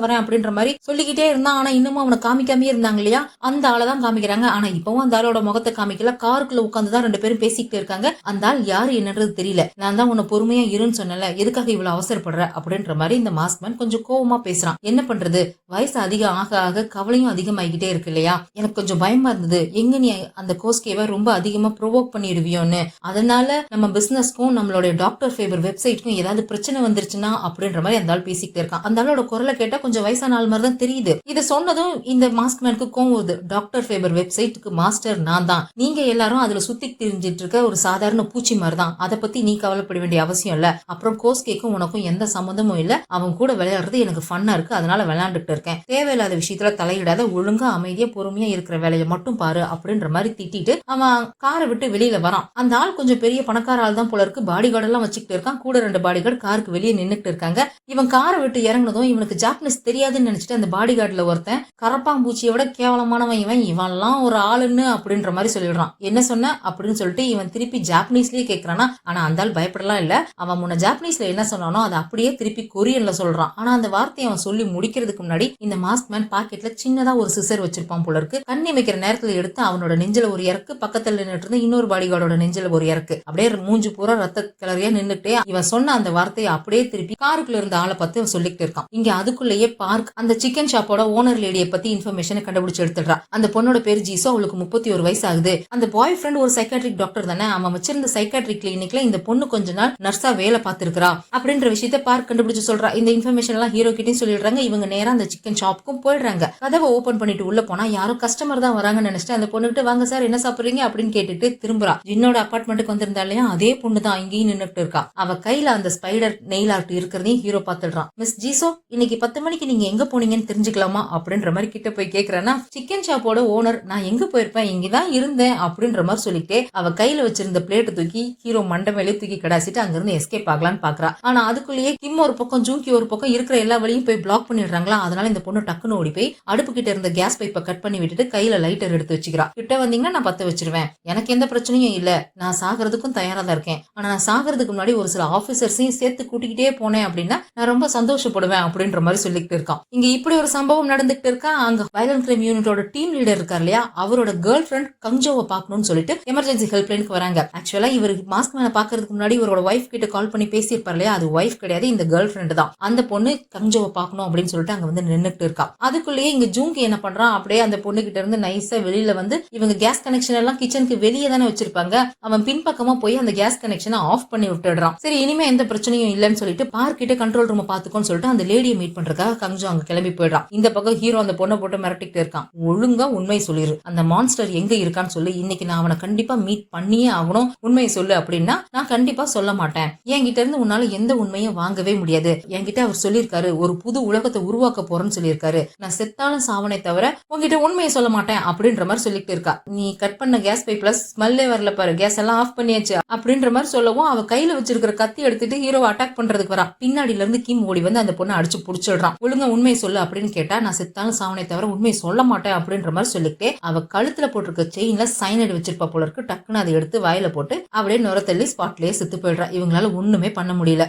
வரேன் அப்படின்ற மாதிரி சொல்லிக்கிட்டே இருந்தான். ஆனா இன்னமும் அவனை காமிக்காமே இருந்தாங்க இல்லையா, அந்த ஆளை தான் காமிக்கிறாங்க. ஆனா இப்பவும் அந்த ஆளோட முகத்தை காமிக்கல. காருக்குள்ள உட்காந்துதான் 2 பேரும் பேசிக்கிட்டு இருக்காங்க. அந்த ஆள் யாரு என்னன்றது தெரியல. நான் தான் உன்னை பொறுமையா இருன்னு சொன்னல, எதுக்காக இவ்வளவு அவசரப்படுற அப்படின்ற மாதிரி இந்த மாஸ்க் மேன் கொஞ்சம் கோவமா பேசுறான். என்ன பண்றது, வயசு அதிகம் ஆக ஆக கவலையும் அதிகமாகிட்டே இருக்கு இல்லையா. எனக்கு கொஞ்சம் பயமா இருந்தது, எங்க நீ அந்த கோஸ்கேவை ரொம்ப அதிகமா ப்ரொவோக் பண்ணிடுவியோன்னு. அதனால நம்ம பிசினஸ்க்கும் நம்மளுடைய டாக்டர் ஃபேவர் வெப்சைட்க்கும் ஏதாவது பிரச்சனை வந்துருச்சுன்னா அப்படின்ற மாதிரி அந்த ஆள் பேசிக்கிட்டே இருக்கான். அந்த ஆளோட குரலை கேட்டா கொஞ்சம் வயசான ஆள் மாதிரி தான் தெரியுது. இதை சொன்னதும் இந்த மாஸ்க் மேனுக்கு கோவம் வருது. டாக்டர் ஃபேவர் வெப்சைட்டுக்கு மாஸ்டர் நான் தான், நீங்க எல்லாரும் அதுல சுத்தி திரிஞ்சிட்டு இருக்க ஒரு சாதாரண பூச்சி மாதிரி தான். அதை பத்தி நீ கவலைப்பட வேண்டிய அவசியம் இல்ல. அப்புறம் கோஸ்கேக்கும் உனக்கும் எந்த சம்மந்தமும் இல்ல. அவன் கூட விளையாடுறது எனக்கு ஃபன்னா இருக்கு, அதனால விளையாண்டுட்டு இருக்கேன். தேவையில்லாத விஷயத்துல தலையிடாத, ஒழுங்கா அமைதியா பொறுமையா இருக்கிற வேலையை மட்டும் பாரு அப்படின்ற மாதிரி திட்டிட்டு அவன் காரை விட்டு வெளியில வரான். அந்த ஆள் கொஞ்சம் பெரிய பணக்கார ஆள் தான் போல இருக்கு. பாடி கார்டு எல்லாம் வச்சுக்கிட்டு இருக்கான். கூட 2 பாடி கார்டு காருக்கு வெளியே நின்னுட்டு இருக்காங்க. இவன் காரை விட்டு இறங்கினதும் இவனுக்கு ஜாப்பனீஸ் தெரியாதுன்னு நினைச்சிட்டு அந்த பாடி கார்டுல ஒருத்தன், கரப்பாம்பூச்சியை விட கேவலமானவன் இவன்லாம் ஒரு ஆளுன்னு அப்படின்ற மாதிரி சொல்லிடுறான். என்ன சொன்ன அப்படின்னு சொல்லிட்டு இவன் திருப்பி ஜாப்பனீஸ்லயே கேட்கறானா. ஆனா அந்த ஆள் பயப்படலாம் இல்ல. அவன் முன்ன ஜாப்பனீஸ்ல என்ன சொன்னானோ அதை அப்படியே திருப்பி கொரியன்ல சொல்றான். ஆனா அந்த வார்த்தையை அவன் சொல்லி முடிக்கிறதுக்கு முன்னாடி இந்த மாஸ்க் மேன் பாக்கெட்ல சின்னதா ஒரு சிசர் வச்சிருப்பான் போல இருக்கு. கண்ணி வைக்கிற நேரத்துல எடுத்து அவனோட நெஞ்சில ஒரு இறக்கு, பக்கத்துல நின்னுட்டு இருந்த இன்னொரு பாடிகார்டோட நெஞ்சில ஒரு இறக்கு. அப்படியே மூஞ்சி பூரா ரத்த கிளறியா நின்னுட்டே இவன் சொன்ன அந்த வார்த்தையை அப்படியே திருப்பி காருக்குள்ள இருந்த ஆளை பத்தி அவன் சொல்லிக்கிட்டு இருக்கான். இங்க அதுக்குள்ளேயே பார்க் அந்த சிக்கன் ஷாப்போட ஓனர் லேடியை பத்தி இன்ஃபர்மேஷனை கண்டுபிடிச்சு எடுத்துடுறா. அந்த பொண்ணோட பேர் ஜீசோ, அவளுக்கு 31 வயசு ஆகுது. அந்த பாய் ஃப்ரெண்ட் ஒரு சைக்காட்ரிக் டாக்டர் தானே. அவன் வச்சிருந்த சைக்காட்ரிக் கிளினிக்ல இந்த பொண்ணு கொஞ்ச நாள் நர்ஸா வேலை பார்த்திருக்கா அப்படின்ற விஷயத்த பார்க் கண்டுபிடிச்சு சொல்றா. இந்த இன்ஃபர்மேஷன் எல்லாம் ஹீரோ கிட்டையும் சொல்லிடுறாங்க. இவங்க நேரா அந்த சிக்கன் ஷாப்புக்கும் போயிடுறாங்க. கதவை ஓபன் பண்ணிட்டு உள்ள போனா யாரும் கஸ்டமர் தான் வராங்கன்னு நினைச்சிட்டு அந்த பொண்ணுகிட்ட, வாங்க சார் என்ன சாப்பிடுறீங்க அப்படின்னு கேட்டுட்டு திரும்புறா. ஜின்னோட அபார்ட்மெண்ட்டுக்கு வந்திருந்தா இல்லையா, அதே பொண்ணு தான் இங்கேயும் நின்னுட்டு இருக்கா. அவ கையில அந்த ஸ்பைடர் நெயில் ஆர்ட் இருக்கிறதையும் ஹீரோ பாத்துடுறான். மிஸ் ஜீசோ, இன்னைக்கு 10 மணிக்கு நீங்க எங்க போனீங்கன்னு தெரிஞ்சுக்கலாமா அப்படின்ற மாதிரி கிட்ட போய் கேக்குறானா. சிக்கன் ஷாப்போட ஓனர், நான் எங்க போயிருப்பேன், இங்கதான் இருந்தேன் அப்படின்ற மாதிரி சொல்லிட்டு அவ கையில வச்சிருந்த பிளேட்டை தூக்கி ஹீரோ மண்டை மேலே தூக்கி கடாசிட்டு அங்க இருந்து எஸ்கேப் ஆகலான்னு பாக்குறா. ஆனா அதுக்குள்ளேயே கிம் ஒரு பக்கம் ஜூங்கி ஒரு பக்கம் இருக்கிற எல்லா வழியும் போய் பிளாக் பண்ணிடுறாங்களா. அதனால இந்த பொண்ணு டக்குன்னு ஓடி போய் அடுப்பு கிட்ட இருந்த கேஸ் பைப்பை கட் பண்ணி விட்டுட்டு கையில லைட்டர் எடுத்து வச்சுக்கிறா. கிட்ட வந்தீங்கன்னா நான் பத்த வச்சிருவேன், எனக்கு எந்த பிரச்சனையும் இல்ல, நான் சாகிறதுக்கும் தயாரா தான் இருக்கேன். ஆனா நான் சாகிறதுக்கு முன்னாடி ஒரு சில ஆபீசர்ஸையும் சேர்த்து கூட்டிக்கிட்டே போனேன் அப்படின்னா நான் ரொம்ப சந்தோஷப்படுவேன் அப்படின்ற மாதிரி சொல்லிக்கிட்டு இருக்கான். இங்க இப்படி ஒரு சம்பவம் நடந்துகிட்டு இருக்கா. அங்க வயலன்ட் கிரைம் யூனிட்டோட டீம் லீடர் இருக்கார் இல்லையா, அவரோட கேர்ள் ஃபிரெண்ட் கங்ஜோவை பாக்கணும்னு சொல்லிட்டு எமர்ஜென்சி ஹெல்ப்லைனுக்கு வராங்க. ஆக்சுவலா இவர் மாஸ்க் மேல பாக்குறதுக்கு முன்னாடி இவரோட ஒய்ஃப் கிட்ட கால் பண்ணி பேசியிருப்பார் இல்லையா, அது ஒய்ஃப் கிடையாது, இந்த கேர்ள் ஃபிரெண்ட் தான். அந்த பொண்ணு கங்ஜோவை பாக்கணும் அப்படின்னு சொல்லிட்டு அங்க வந்து நின்னுட்டு இருக்கா. அதுக்குள்ளேயே இங்க ஜூங்கி என்ன பண்றான், அப்படியே அந்த பொண்ணு கிட்ட இருந்து நைஸா வெளியில வந்து இவங்க கேஸ் கனெக்ஷன் எல்லாம் கிச்சனுக்கு வெளியே தானே வச்சிருப்பாங்க, அவன் பின்பக்கமா போய் அந்த கேஸ் கனெக்ஷனை ஆஃப் பண்ணி விட்டுடுறான். சரி இனிமே எந்த பிரச்சனையும் இல்லைன்னு சொல்லிட்டு பார்க் கிட்ட கண்ட்ரோல் ரூம் பாத்துக்கோன்னு சொல்லிட்டு அந்த லேடியை மீட் பண்றதுக்காக கங்ஜோ அங்க கிளம்பி போயிடுறான். இந்த பக்கம் ஹீரோ அந்த பொண்ணை போட்டு மிரட்டிட்டு இருக்கான். ஒழுங்கா உண்மை சொல்லிரு, அந்த மான்ஸ்டர் எங்க இருக்கான்னு சொல்லி, இன்னைக்கு நான் அவனை கண்டிப்பா மீட் பண்ணியே ஆகணும், உண்மையை சொல்லு அப்படின்னா நான் கண்டிப்பா சொல்ல மாட்டேன், என்கிட்ட இருந்து உன்னால எந்த உண்மையும் வாங்கவே முடியாது. என்கிட்ட அவர் சொல்லியிருக்காரு, ஒரு புது புது உலகத்தை உருவாக்க போறேன்னு சொல்லியிருக்காரு. நான் செத்தாலும் சாவனே தவிர உங்ககிட்ட உண்மையை சொல்ல மாட்டேன் அப்படின்ற மாதிரி சொல்லிட்டு இருக்கா. நீ கட் பண்ண கேஸ் பைப்ல ஸ்மெல்லே வரல பாரு, கேஸ் எல்லாம் ஆஃப் பண்ணியாச்சு அப்படின்ற மாதிரி சொல்லவும் அவ கையில வச்சிருக்கிற கத்தி எடுத்துட்டு ஹீரோவை அட்டாக் பண்றதுக்கு வரா. பின்னாடில இருந்து கிம் ஓடி வந்து அந்த பொண்ணை அடிச்சு புடிச்சிடுறான். ஒழுங்கா உண்மையை சொல்லு அப்படின்னு கேட்டா நான் செத்தாலும் சாவனே தவிர உண்மையை சொல்ல மாட்டேன் அப்படின்ற மாதிரி சொல்லிட்டு அவ கழுத்துல போட்டிருக்க செயின்ல சைனைடு வச்சிருப்பா போல இருக்கு. டக்குன்னு அதை எடுத்து வாயில போட்டு அப்படியே நுரத்தள்ளி ஸ்பாட்லயே செத்து போயிடுறா. இவங்களால ஒண்ணுமே பண்ண முடியல.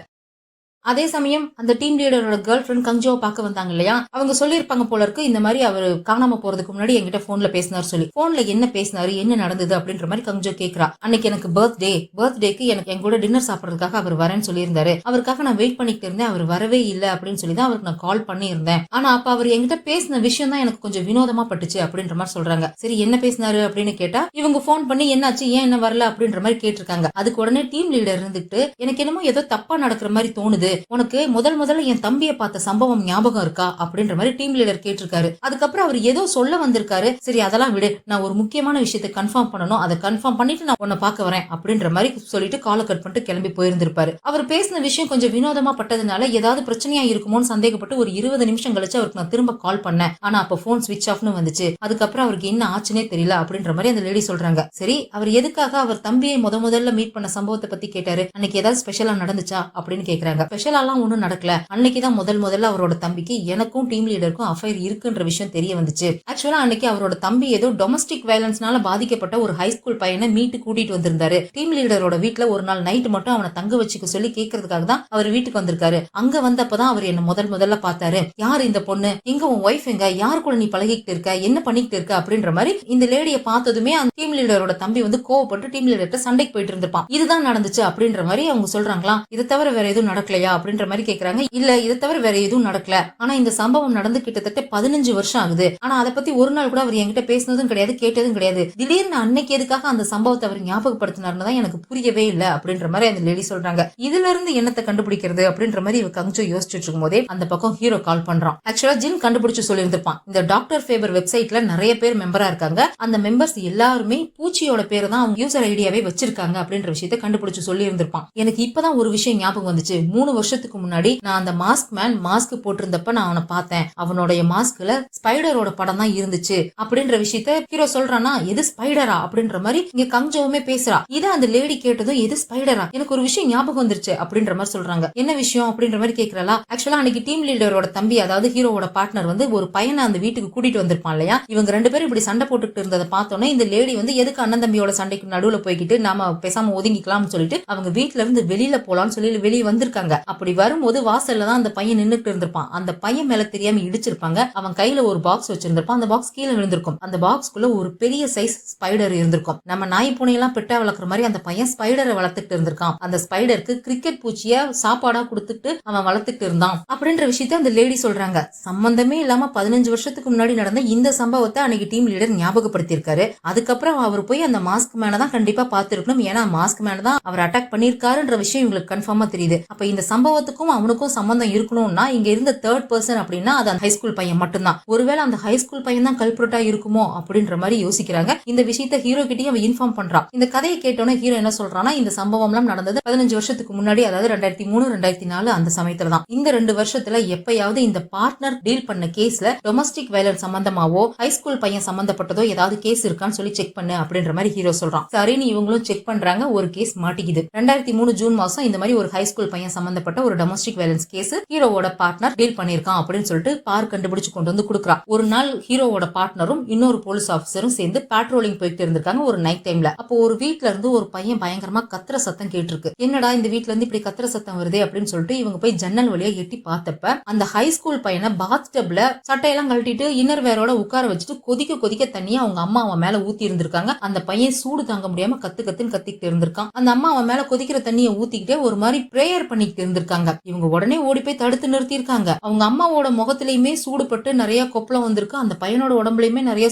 அதே சமயம் அந்த டீம் லீடரோட கேர்ள் ஃபிரெண்ட் கங்ஜோவை பார்க்க வந்தாங்க இல்லையா, அவங்க சொல்லியிருப்பாங்க போல இருக்கு இந்த மாதிரி அவர் காணாம போறதுக்கு முன்னாடி என்கிட்ட போன்ல பேசினார் சொல்லி. போன்ல என்ன பேசினாரு, என்ன நடந்தது அப்படின்ற மாதிரி கங்ஜோ கேக்குறா. அன்னைக்கு எனக்கு பர்த்டேக்கு எனக்கு என் கூட டின்னர் சாப்பிடறதுக்காக அவர் வரேன்னு சொல்லியிருந்தாரு. அவருக்காக நான் வெயிட் பண்ணிட்டு இருந்தேன், அவர் வரவே இல்லை அப்படின்னு சொல்லி தான் அவருக்கு நான் கால் பண்ணியிருந்தேன். ஆனா அப்ப அவர் என்கிட்ட பேசின விஷயம் தான் எனக்கு கொஞ்சம் வினோதமா பட்டுச்சு அப்படின்ற மாதிரி சொல்றாங்க. சரி என்ன பேசினாரு அப்படின்னு கேட்டா இவங்க போன் பண்ணி என்னாச்சு ஏன் என்ன வரல அப்படின்ற மாதிரி கேட்டிருக்காங்க. அதுக்கு உடனே டீம் லீடர் இருந்துட்டு எனக்கு என்னமோ ஏதோ தப்பா நடக்கிற மாதிரி தோணுது, உனக்கு முதல்ல என் தம்பியை பார்த்த சம்பவம் ஞாபகம் இருக்கா அப்படின்ற மாதிரி டீம் லீடர் கேட்டிருக்காரு. அதுக்கப்புறம் அவர் ஏதோ சொல்ல வந்திருக்காரு. சரி அதெல்லாம் விடு, நான் ஒரு முக்கியமான விஷயத்தை கன்ஃபார்ம் பண்ணணும், அதை கன்ஃபார்ம் பண்ணிட்டு நான் உன்னை பார்க்க வரேன் அப்படின்ற மாதிரி சொல்லிட்டு காலை கட் பண்ணிட்டு கிளம்பி போயிருந்திருப்பாரு. அவர் பேசின விஷயம் கொஞ்சம் வினோதமா பட்டதுனால ஏதாவது பிரச்சனையா இருக்குமோன்னு சந்தேகப்பட்டு ஒரு 20 நிமிஷம் கழிச்சு அவருக்கு நான் திரும்ப கால் பண்ணேன். ஆனா அப்ப போன் ஸ்விட்ச் ஆஃப்னு வந்துச்சு. அதுக்கப்புறம் அவருக்கு என்ன ஆச்சுன்னே தெரியல அப்படின்ற மாதிரி அந்த லேடி சொல்றாங்க. சரி அவர் எதுக்காக அவர் தம்பியை முதல்ல மீட் பண்ண சம்பவத்தை பத்தி கேட்டாரு, அன்னைக்கு ஏதாவது ஸ்பெஷலா நடந்துச்சா அப்படின்னு கேக்குறாங்க. ஸ்பெஷலாலாம் ஒண்ணும் நடக்கல, அன்னைக்குதான் முதல்ல அவரோட தம்பிக்கு எனக்கும் டீம் லீடருக்கும் அஃபைர் இருக்குன்ற விஷயம் தெரிய வந்துச்சு. ஆக்சுவலா அன்னைக்கு அவரோட தம்பி ஏதோ டொமஸ்டிக் வயலன்ஸ்னால பாதிக்கப்பட்ட ஒரு ஹைஸ்கூல் பையனை மீட்டு கூட்டிட்டு வந்திருந்தாரு. டீம் லீடரோட வீட்டுல ஒரு நாள் நைட் மட்டும் அவனை தங்க வச்சுக்க சொல்லி கேட்கறதுக்காக தான் அவர் வீட்டுக்கு வந்திருக்காரு. அங்க வந்தப்பதான் அவர் என்ன முதல்ல பார்த்தாரு. யார் இந்த பொண்ணு, எங்க உன் ஒய்ஃப், எங்க யார் கூட நீ பழகிட்டு இருக்க, என்ன பண்ணிட்டு இருக்க அப்படின்ற மாதிரி இந்த லேடியை பார்த்ததுமே அந்த டீம் லீடரோட தம்பி வந்து கோவப்பட்டு டீம் லீடர்கிட்ட சண்டைக்கு போயிட்டு இருந்திருப்பான். இதுதான் நடந்துச்சு அப்படின்ற மாதிரி அவங்க சொல்றாங்களா. இதை தவிர வேற எதுவும் நடக்கலையா அப்படின்ற மாதிரி கேக்குறாங்க. இல்ல இதை தவிர வேற எதுவும் நடக்கல, ஆனா இந்த சம்பவம் நடந்து கிட்டத்தட்ட 15 வருஷம் ஆகுது. ஆனா அதை பத்தி ஒரு நாள் கூட அவர் என்கிட்ட பேசினதும் கிடையாது, கேட்டதும் கிடையாது. திடீர்னு அன்னைக்கு எதுக்காக அந்த சம்பவத்தை அவர் ஞாபகப்படுத்தினார்னு தான் எனக்கு புரியவே இல்லை அப்படின்ற மாதிரி அந்த லேடி சொல்றாங்க. இதுல இருந்து என்னத்தை கண்டுபிடிக்கிறது அப்படின்ற மாதிரி இவ கங்ஜோ யோசிச்சுட்டு இருக்கும் போதே அந்த பக்கம் ஹீரோ கால் பண்றான். ஆக்சுவலா ஜின் கண்டுபிடிச்சு சொல்லியிருந்திருப்பான். இந்த டாக்டர் ஃபேவர் வெப்சைட்ல நிறைய பேர் மெம்பரா இருக்காங்க. அந்த மெம்பர்ஸ் எல்லாருமே பூச்சியோட பேரை தான் அவங்க யூசர் ஐடியாவே வச்சிருக்காங்க அப்படின்ற விஷயத்தை கண்டுபிடிச்சு சொல்லி இருந்திருப்பான். எனக்கு இப்பதான் ஒரு விஷயம் ஞாபகம் வந்துச்சு. 3 வருஷத்துக்கு முன்னாடி நான் அந்த மாஸ்க் மேன் மாஸ்க் போட்டிருந்தப்ப நான் அவனை பார்த்தேன். அவனுடைய மாஸ்க்ல ஸ்பைடரோட படம் தான் இருந்துச்சு அப்படின்ற விஷயத்த ஹீரோ சொல்றானா. எது ஸ்பைடரா அப்படின்ற மாதிரி இங்க கங்ஜோவுமே பேசுறா. இதை அந்த லேடி கேட்டதும் எது ஸ்பைடரா, எனக்கு ஒரு விஷயம் ஞாபகம் வந்துருச்சு அப்படின்ற மாதிரி சொல்றாங்க. என்ன விஷயம் அப்படின்ற மாதிரி கேக்குறா. ஆக்சுவலா அன்னைக்கு டீம் லீடரோட தம்பி அதாவது ஹீரோவோட பார்ட்னர் வந்து ஒரு பையனை அந்த வீட்டுக்கு கூட்டிட்டு வந்திருப்பான் இல்லையா. இவங்க 2 பேரும் இப்படி சண்டை போட்டுட்டு இருந்ததை பார்த்தோன்னே இந்த லேடி வந்து எதுக்கு அண்ணன் தம்பியோட சண்டைக்கு நடுவுல போய்கிட்டு நாம பேசாம ஒதுங்கிக்கலாம்னு சொல்லிட்டு அவங்க வீட்டுல இருந்து வெளியில போலான்னு சொல்லி வெளியே வந்திருக்காங்க. அப்படி வரும்போது வாசல்ல தான் அந்த பையன் நின்னுட்டு இருந்திருப்பான். அந்த பையன் மேல தெரியாம இடிச்சிருப்பாங்க. அவன் கையில ஒரு பாக்ஸ் வச்சிருந்திருப்பான். அந்த பாக்ஸ் கீழே விழுந்திருக்கும். அந்த பாக்ஸ்க்குள்ள ஒரு பெரிய சைஸ் ஸ்பைடர் இருந்திருக்கும். நம்ம நாய் பூனையெல்லாம் பெட்டா வளர்க்குற மாதிரி அந்த பையன் ஸ்பைடரை வளர்த்துட்டு இருந்திருக்கான். அந்த ஸ்பைடருக்கு கிரிக்கெட் பூச்சிய சாப்பாடா கொடுத்துட்டு அவன் வளர்த்துட்டு இருந்தான் அப்படின்ற விஷயத்த அந்த லேடி சொல்றாங்க. சம்பந்தமே இல்லாம 15 வருஷத்துக்கு முன்னாடி நடந்த இந்த சம்பவத்தை அன்னைக்கு டீம் லீடர் ஞாபகப்படுத்திருக்காரு. அதுக்கப்புறம் அவர் போய் அந்த மாஸ்க் மேன தான் கண்டிப்பா பார்த்திருக்கணும். ஏன்னா மாஸ்க் மேன தான் அவர் அட்டாக் பண்ணிருக்காருன்ற விஷயம் இவங்களுக்கு கன்ஃபார்மா தெரியுது. அப்ப இந்த சம்பவத்துக்கும் அவனுக்கும் சம்பந்தம் இருக்கணும்னா இங்க இருந்த தேர்ட் பர்சன் அப்படின்னா அது அந்த ஹைஸ்கூல் பையன் மட்டும்தான். ஒருவேளை அந்த ஹைஸ்கூல் பையன் தான் கல்பிரட்டா இருக்குமோ அப்படின்ற மாதிரி யோசிக்கிறாங்க. இந்த விஷயத்த ஹீரோ கிட்டயும் அவன் இன்ஃபார்ம் பண்றான். இந்த கதையை கேட்டோன்னே ஹீரோ என்ன சொல்றான்னா இந்த சம்பவம் எல்லாம் நடந்தது 15 வருஷத்துக்கு முன்னாடி, அதாவது 2003 2004 அந்த சமயத்துல தான். இந்த 2 வருஷத்துல எப்பயாவது இந்த பார்ட்னர் டீல் பண்ண கேஸ்ல டொமஸ்டிக் வயலன்ஸ் சம்பந்தமாவோ ஹைஸ்கூல் பையன் சம்பந்தப்பட்டதோ ஏதாவது கேஸ் இருக்கான்னு சொல்லி செக் பண்ணு அப்படின்ற மாதிரி ஹீரோ சொல்றான். சரின்னு இவங்களும் செக் பண்றாங்க. ஒரு கேஸ் மாட்டிக்குது. 2003 ஜூன் மாசம் இந்த மாதிரி ஒரு ஹைஸ்கூல் பையன் சம்பந்தப்பட்ட ஒரு டொமஸ்டிக் வயலன்ஸ் கேஸ் ஹீரோவோட பார்ட்னர் டீல் பண்ணிருக்கான் அப்படின்னு சொல்லிட்டு பார் கண்டுபிடிச்சு கொண்டு வந்து கொடுக்குறா. ஒரு நாள் ஹீரோவோட பார்ட்னரும் இன்னொரு போலீஸ் ஆபீசரும் சேர்ந்து பேட்ரோலிங் போயிட்டு இருந்திருக்காங்க ஒரு நைட் டைம்ல. அப்போ ஒரு வீட்ல இருந்து ஒரு பையன் பயங்கரமா கத்துற சத்தம் கேட்டிருக்கு. என்னடா இந்த வீட்ல இருந்து இப்படி கத்துற சத்தம் வருதே அப்படின்னு சொல்லிட்டு இவங்க போய் ஜன்னல் வழியா எட்டி பார்த்தப்ப அந்த ஹைஸ்கூல் பையனை பாத் டப்ல சட்டையெல்லாம் கழட்டிட்டு இன்னர் வேரோட உட்கார வச்சுட்டு கொதிக்க தண்ணியை அவங்க அம்மா அவன் மேல ஊத்தி இருந்திருக்காங்க. அந்த பையன் சூடு தாங்க முடியாம கத்துன்னு கத்திக்கிட்டு இருந்திருக்கான். அந்த அம்மா அவன் மேல கொதிக்கிற தண்ணியை ஊத்திக்கிட்டே ஒரு மாதிரி பிரேயர் பண்ணிக்கிட்டு இருந்திருக்காங்க. இவங்க உடனே ஓடி போய் தடுத்து நிறுத்தி இருக்காங்க. அவங்க அம்மாவோட முகத்திலயுமே சூடுபட்டு நிறைய கொப்பளம் வந்திருக்கு. அந்த பையனோட உடம்புலயுமே நிறைய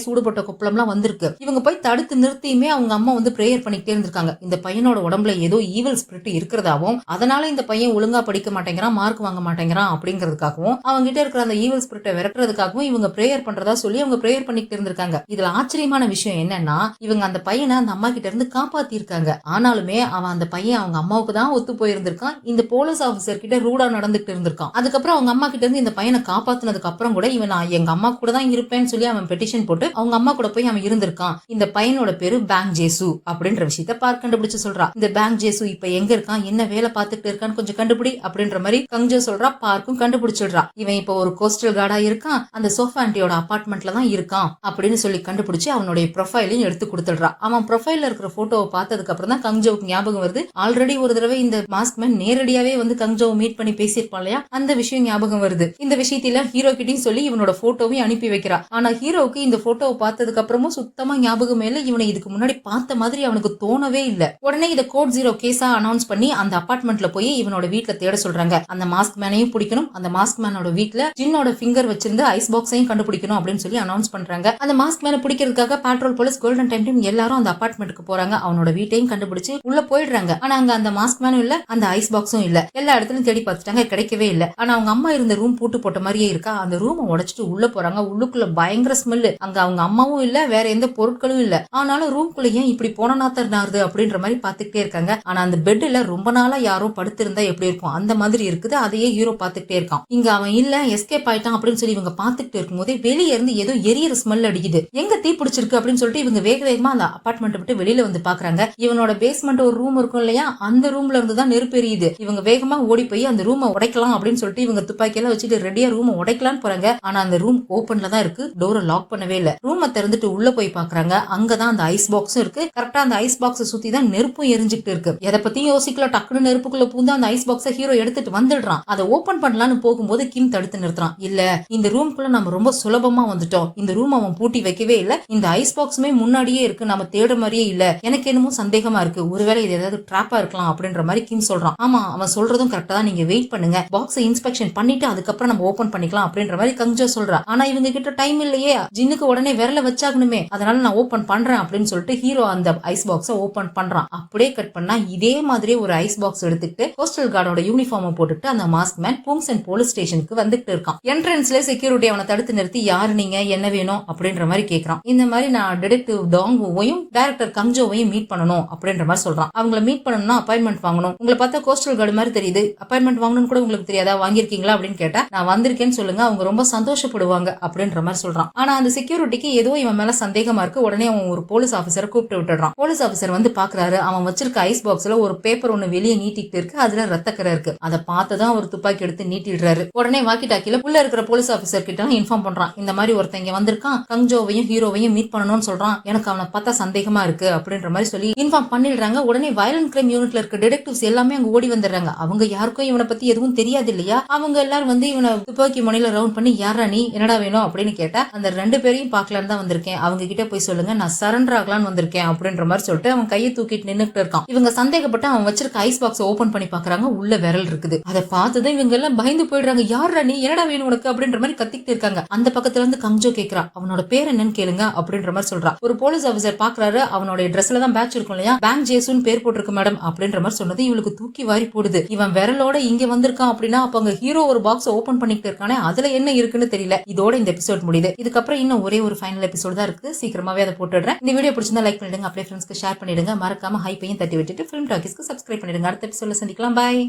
சூடுபட்ட கொப்பளம் எல்லாம் வந்திருக்கு. இவங்க போய் தடுத்து நிறுத்தியுமே அவங்க அம்மா வந்து பிரேயர் பண்ணிக்கிட்டே இருந்திருக்காங்க. இந்த பையனோட உடம்புல ஏதோ ஈவல் ஸ்பிரிட் இருக்கிறதாவும் அதனால இந்த பையன் ஒழுங்கா படிக்க மாட்டேங்கிறான், மார்க் வாங்க மாட்டேங்கிறான் அப்படிங்கிறதுக்காகவும் அவங்க கிட்ட இருக்கிற அந்த ஈவல் ஸ்பிரிட்டை விரட்டுறதுக்காகவும் இவங்க பிரேயர் பண்றதா சொல்லி அவங்க பிரேயர் பண்ணிட்டு இருந்திருக்காங்க. இதுல ஆச்சரியமான விஷயம் என்னன்னா இவங்க அந்த பையனை அந்த அம்மா கிட்ட இருந்து காப்பாத்தி இருக்காங்க. ஆனாலுமே அவன் அந்த பையன் அவங்க அம்மாவுக்கு தான் ஒத்து போயிருந்திருக்கான். இந்த போலீஸ் ஆபீசர் கிட்ட ரூடா நடந்துட்டு இருந்திருக்கான். அதுக்கப்புறம் அவங்க அம்மா கிட்ட இருந்து இந்த பையனை காப்பாத்துனதுக்கு அப்புறம் கூட இவன் நான் எங்க அம்மா கூட தான் இருப்பேன்னு சொல்லி அவன் பெட்டிஷன் போட்டு அவங்க அம்மா கூட போய் அவன் இருந்திருக்கான். இந்த பையனோட பேரு பேங்க் ஜேசு அப்படின்ற விஷயத்த பார்க் கண்டுபிடிச்சு சொல்றா. இந்த பேங்க் ஜேசு இப்ப எங்க இருக்கான், என்ன வேலை பார்த்துட்டு இருக்கான்னு கொஞ்சம் கண்டுபிடி அப்படின்ற மாதிரி கங்ஜோ சொல்றா. பார்க்கும் கண்டுபிடிச்சிடுறா. இவன் இப்ப ஒரு கோஸ்டல் கார்டா இருக்கான், அந்த சோஃபா ஆண்டியோட அபார்ட்மெண்ட்ல தான் இருக்கான் அப்படின்னு சொல்லி கண்டுபிடிச்சு அவனுடைய ப்ரொஃபைலையும் எடுத்து கொடுத்துடுறா. அவன் ப்ரொஃபைல்ல இருக்கிற போட்டோவை பார்த்ததுக்கு அப்புறம் தான் கங்ஜோவுக்கு ஞாபகம் வருது. ஆல்ரெடி ஒரு தடவை இந்த மாஸ்க் மேன் நேரடியாவே வந்து கங்ஜோவை மீட் பண்ணி பேசியிருப்பான் இல்லையா, அந்த விஷயம் ஞாபகம் வருது. இந்த விஷயத்தில ஹீரோ கிட்டையும் சொல்லி இவனோட போட்டோவையும் அனுப்பி வைக்கிறா. ஆனா ஹீரோவுக்கு இந்த போட்டோவை பார்த்ததுக்கு அப்புறமும் சுத்தமா ஞாபகமே இல்ல. இவனை இதுக்கு முன்னாடி பார்த்த மாதிரி அவனுக்கு தோணவே இல்ல. உடனே இத கோட் 0 கேஸா அனௌன்ஸ் பண்ணி அந்த அபார்ட்மெண்ட்ல போய் இவனோட வீட்ல தேட சொல்றாங்க. அந்த மாஸ்க் மேனையும் பிடிக்கணும், அந்த மாஸ்க் மேனோட வீட்ல ஜின்னோட ஃபிங்கர் வச்சிருந்த ஐஸ் பாக்ஸையும் கண்டுபிடிக்கணும் அப்படின்னு சொல்லி அனௌன்ஸ் பண்றாங்க. அந்த மாஸ்க் மேனை பிடிக்கிறதுக்காக patrol police golden time team எல்லாரும் அந்த அபார்ட்மெண்ட்டுக்கு போறாங்க. அவனோட வீட்டையும் கண்டுபிடிச்சு உள்ள போயிடுறாங்க. ஆனா அங்க அந்த மாஸ்க் மேனும் இல்ல, அந்த ஐஸ் பாக்ஸும் இல்ல. எல்லா இடத்துலயும் தேடி பார்த்துட்டாங்க, கிடைக்கவே இல்ல. ஆனா அவங்க அம்மா இருந்த ரூம் பூட்டு போட்ட மாதிரியே இருக்கா. அந்த ரூமை உடைச்சிட்டு உள்ள போறாங்க. உள்ளுக்குள்ள பயங்கர ஸ்மெல். அங்க அவங்க அம்மாவும் இல்ல, வேற எந்த பொருட்களும் இல்ல. ஆனாலும் ரூம்குள்ள ஏன் இப்படி போன நாத்தர் நாருது அப்படின்ற மாதிரி பாத்துக்கிட்டே இருக்காங்க. ஆனா அந்த பெட்ல ரொம்ப நாளா யாரோ படுத்திருந்தா எப்படி இருக்கும் அந்த மாதிரி இருக்குது. அதையே ஹீரோ பாத்துக்கிட்டே இருக்கான். இங்க அவன் இல்ல, எஸ்கேப் ஆயிட்டான் அப்படின்னு சொல்லி இவங்க பாத்துக்கிட்டு இருக்கும் போதே வெளியே இருந்து ஏதோ எரியற ஸ்மெல் அடிக்குது. எங்க தீ பிடிச்சிருக்கு அப்படின்னு சொல்லிட்டு இவங்க வேக வேகமா அந்த அபார்ட்மெண்ட் விட்டு வெளியில வந்து பாக்குறாங்க. இவனோட பேஸ்மெண்ட் ஒரு ரூம் இருக்கும் இல்லையா, அந்த ரூம்ல இருந்து தான் நெருப்பு எரியுது. இவங்க வேகமா ஓடி போய் அந்த ரூமை உடைக்கலாம் அப்படின்னு சொல்லிட்டு இவங்க துப்பாக்கி எல்லாம் வச்சுட்டு ரெடியா ரூமை உடைக்கலான்னு போறாங்க. ஆனா அந்த ரூம் ஓபன்ல தான் இருக்கு, டோரை லாக் பண்ணவே இல்ல. ரூமை திறந்துட்டு உள்ள போய் பாக்குறாங்க. அங்கதான் அந்த ஐஸ் பாக்ஸும் இருக்கு. கரெக்டா அந்த ஐஸ் பாக்ஸ் சுத்தி தான் நெருப்பும் எரிஞ்சுட்டு இருக்கு. எதை பத்தியும் யோசிக்கல, டக்குனு நெருப்புக்குள்ள பூந்து அந்த ஐஸ் பாக்ஸை ஹீரோ எடுத்துட்டு வந்துடுறான். அதை ஓபன் பண்ணலான்னு போகும்போது கிம் தடுத்து நிறுத்துறான். இல்ல, இந்த ரூம்குள்ள நம்ம ரொம்ப சுலபமா வந்துட்டோம். இந்த ரூம் அவன் பூட்டி வைக்கவே இல்ல, இந்த ஐஸ் பாக்ஸுமே முன்னாடியே இருக்கு, நம்ம தேடுற மாதிரியே இல்ல. எனக்கு என்னமோ சந்தேகமா இருக்கு, ஒருவேளை இது ஏதாவது ட்ராப்பா இருக்கலாம் அப்படின்ற மாதிரி கிம் சொல்றான். ஆமா, அவன் சொல்றதும் கரெக்டா தான், நீங்க வெயிட் பண்ணுங்க, பாக்ஸை இன்ஸ்பெக்ஷன் பண்ணிட்டு அதுக்கப்புறம் நம்ம ஓபன் பண்ணிக்கலாம் அப்படின்ற மாதிரி கங்ஜோ சொல்றா. ஆனா இவங்க கிட்ட டைம் இல்லையே, ஜின்னுக்கு உடனே விரல வச்சாகணுமே, அதனால நான் ஓபன் பண்றேன் அப்படின்னு சொல்லிட்டு ஹீரோ அந்த ஐஸ் பாக்ஸை ஓபன் பண்றான். அப்படியே கட் பண்ணா இதே மாதிரி ஒரு ஐஸ் பாக்ஸ் எடுத்துட்டு கோஸ்டல் கார்டோட யூனிஃபார்ம் போட்டுட்டு அந்த மாஸ்க் மேன் பூங்சன் போலீஸ் ஸ்டேஷனுக்கு வந்துட்டு இருக்கான். என்ட்ரன்ஸ்ல செக்யூரிட்டி அவனை தடுத்து நிறுத்தி யாரு நீங்க, என்ன வேணும் அப்படின்ற மாதிரி கேக்குறான். இந்த மாதிரி நான் டிடெக்டிவ் டாங்கையும் டைரக்டர் கங்ஜோவையும் மீட் பண்ணணும் அப்படின்ற மாதிரி சொல்றான். அவங்கள மீட் பண்ணணும்னா அப்பாயின்மெண்ட் வாங்கணும். உங்களை பார்த்தா கோஸ்டல் கார்டு மாதிரி தெரியுது, அப்பாயின்மெண்ட் வாங்கணும்னு கூட உங்களுக்கு தெரியாதா, வாங்கிருக்கீங்களா அப்படின்னு கேட்டா நான் வந்திருக்கேன்னு சொல்லுங்க, அவங்க ரொம்ப சந்தோஷப்படுவாங்க அப்படின்ற மாதிரி சொல்றான். ஆனா அந்த செக்யூரிட்டிக்கு ஏதோ இவன் மேல சந்தேகமா இருக்கு. உடனே அவன் ஒரு போலீஸ் ஆபீசரை கூப்பிட்டு விட்டுறான். போலீஸ் ஆபீசர் வந்து பாக்குறாரு. அவன் வச்சிருக்க ஐஸ் பாக்ஸ்ல ஒரு பேப்பர் ஒண்ணு வெளியே நீட்டிட்டு இருக்கு, அதுல ரத்தக்கரை இருக்கு. அதை பார்த்துதான் ஒரு துப்பாக்கி எடுத்து நீட்டிடுறாரு. உடனே வாக்கி டாக்கில உள்ள இருக்கிற போலீஸ் ஆபீசர் கிட்ட இன்ஃபார்ம் பண்றான். இந்த மாதிரி ஒருத்தங்க வந்திருக்கான், கங்ஜோவையும் ஹீரோவையும் மீட் பண்ணணும்னு சொல்றான், எனக்கு அவனை பார்த்தா சந்தேகமா இருக்கு அப்படின்ற மாதிரி சொல்லி இன்ஃபார்ம் பண்ணிடுறாங்க. உடனே வயலண்ட் கிரைம் யூனிட்ல இருக்க டிடெக்டிவ்ஸ் எல்லாமே அங்க ஓடி வந்துடுறாங்க. அவங்க யாருக்கும் இவனை பத்தி எதுவும் தெரியாது இல்லையா, அவங்க எல்லாரும் வந்து இவனை துப்பாக்கி முனையில ரவுண்ட் பண்ணி யாரா நீ, என்னடா வேணும் அப்படின்னு கேட்டா அந்த 2 பேரையும் பாக்கலான்னு தான் வந்திருக்கேன், அவங்க கிட்ட போய் சொல்லுங்க நான் சரண்டர் ஆகலான்னு வந்திருக்கேன் அப்படின்ற மாதிரி சொல்லிட்டு அவன் கையை தூக்கிட்டு நின்னுட்டு இருக்கான். இவங்க சந்தேகப்பட்டு அவன் வச்சிருக்க ஐஸ் பாக்ஸ் ஓபன் பண்ணி பாக்குறாங்க. உள்ள விரல் இருக்குது. அதை பார்த்ததும் இவங்க எல்லாம் பயந்து போயிடுறாங்க. யாரா நீ, என்னடா வேணும் உனக்கு அப்படின்ற மாதிரி கத்திக்கிட்டு இருக்காங்க. அந்த பக்கத்துல இருந்து கங்ஜோ கேக்குறா, அவனோட பேர் என்னன்னு கேளுங்க அப்படின்ற மாதிரி சொல்றா. ஒரு போலீஸ் ஆபீசர் பாக்குறாரு. அவனோட ட்ரெஸ்ல தான் பேட்ச் இருக்கும் இல்லையா, பேங்க் ஜேசுன்னு பேர் போட்டிருக்கு மேடம் அப்படின்ற மாதிரி சொன்னது இவளுக்கு தூக்கி வாரி போடுது. இவன் விரலோட இங்க வந்திருக்கான் அப்படின்னா அப்ப அங்க ஹீரோ ஒரு பாக்ஸ் ஓபன் பண்ணிட்டு இருக்கானே, அதுல என்ன இருக்குன்னு தெரியல. இதோட இந்த எபிசோட் முடியுது. இதுக்கப்புறம் இன்னும் ஒரே ஒரு ஃபைனல் எபிசோட் தான் இருக்கு, சீக்கிரமாவே அதை போட்டுடுறேன். இந்த வீடியோ பிடிச்சிருந்தா லைக் பண்ணிடுங்க, அப்படியே ஃப்ரெண்ட்ஸ்க்கு ஷேர் பண்ணிடுங்க, மறக்காம ஹைப்பையும் தட்டி விட்டுட்டு ஃபிலிம் டாக்கீஸ்க்கு சப்ஸ்கிரைப் பண்ணிடுங்க. அடுத்த எபிசோட்ல சந்திக்கலாம். பாய்.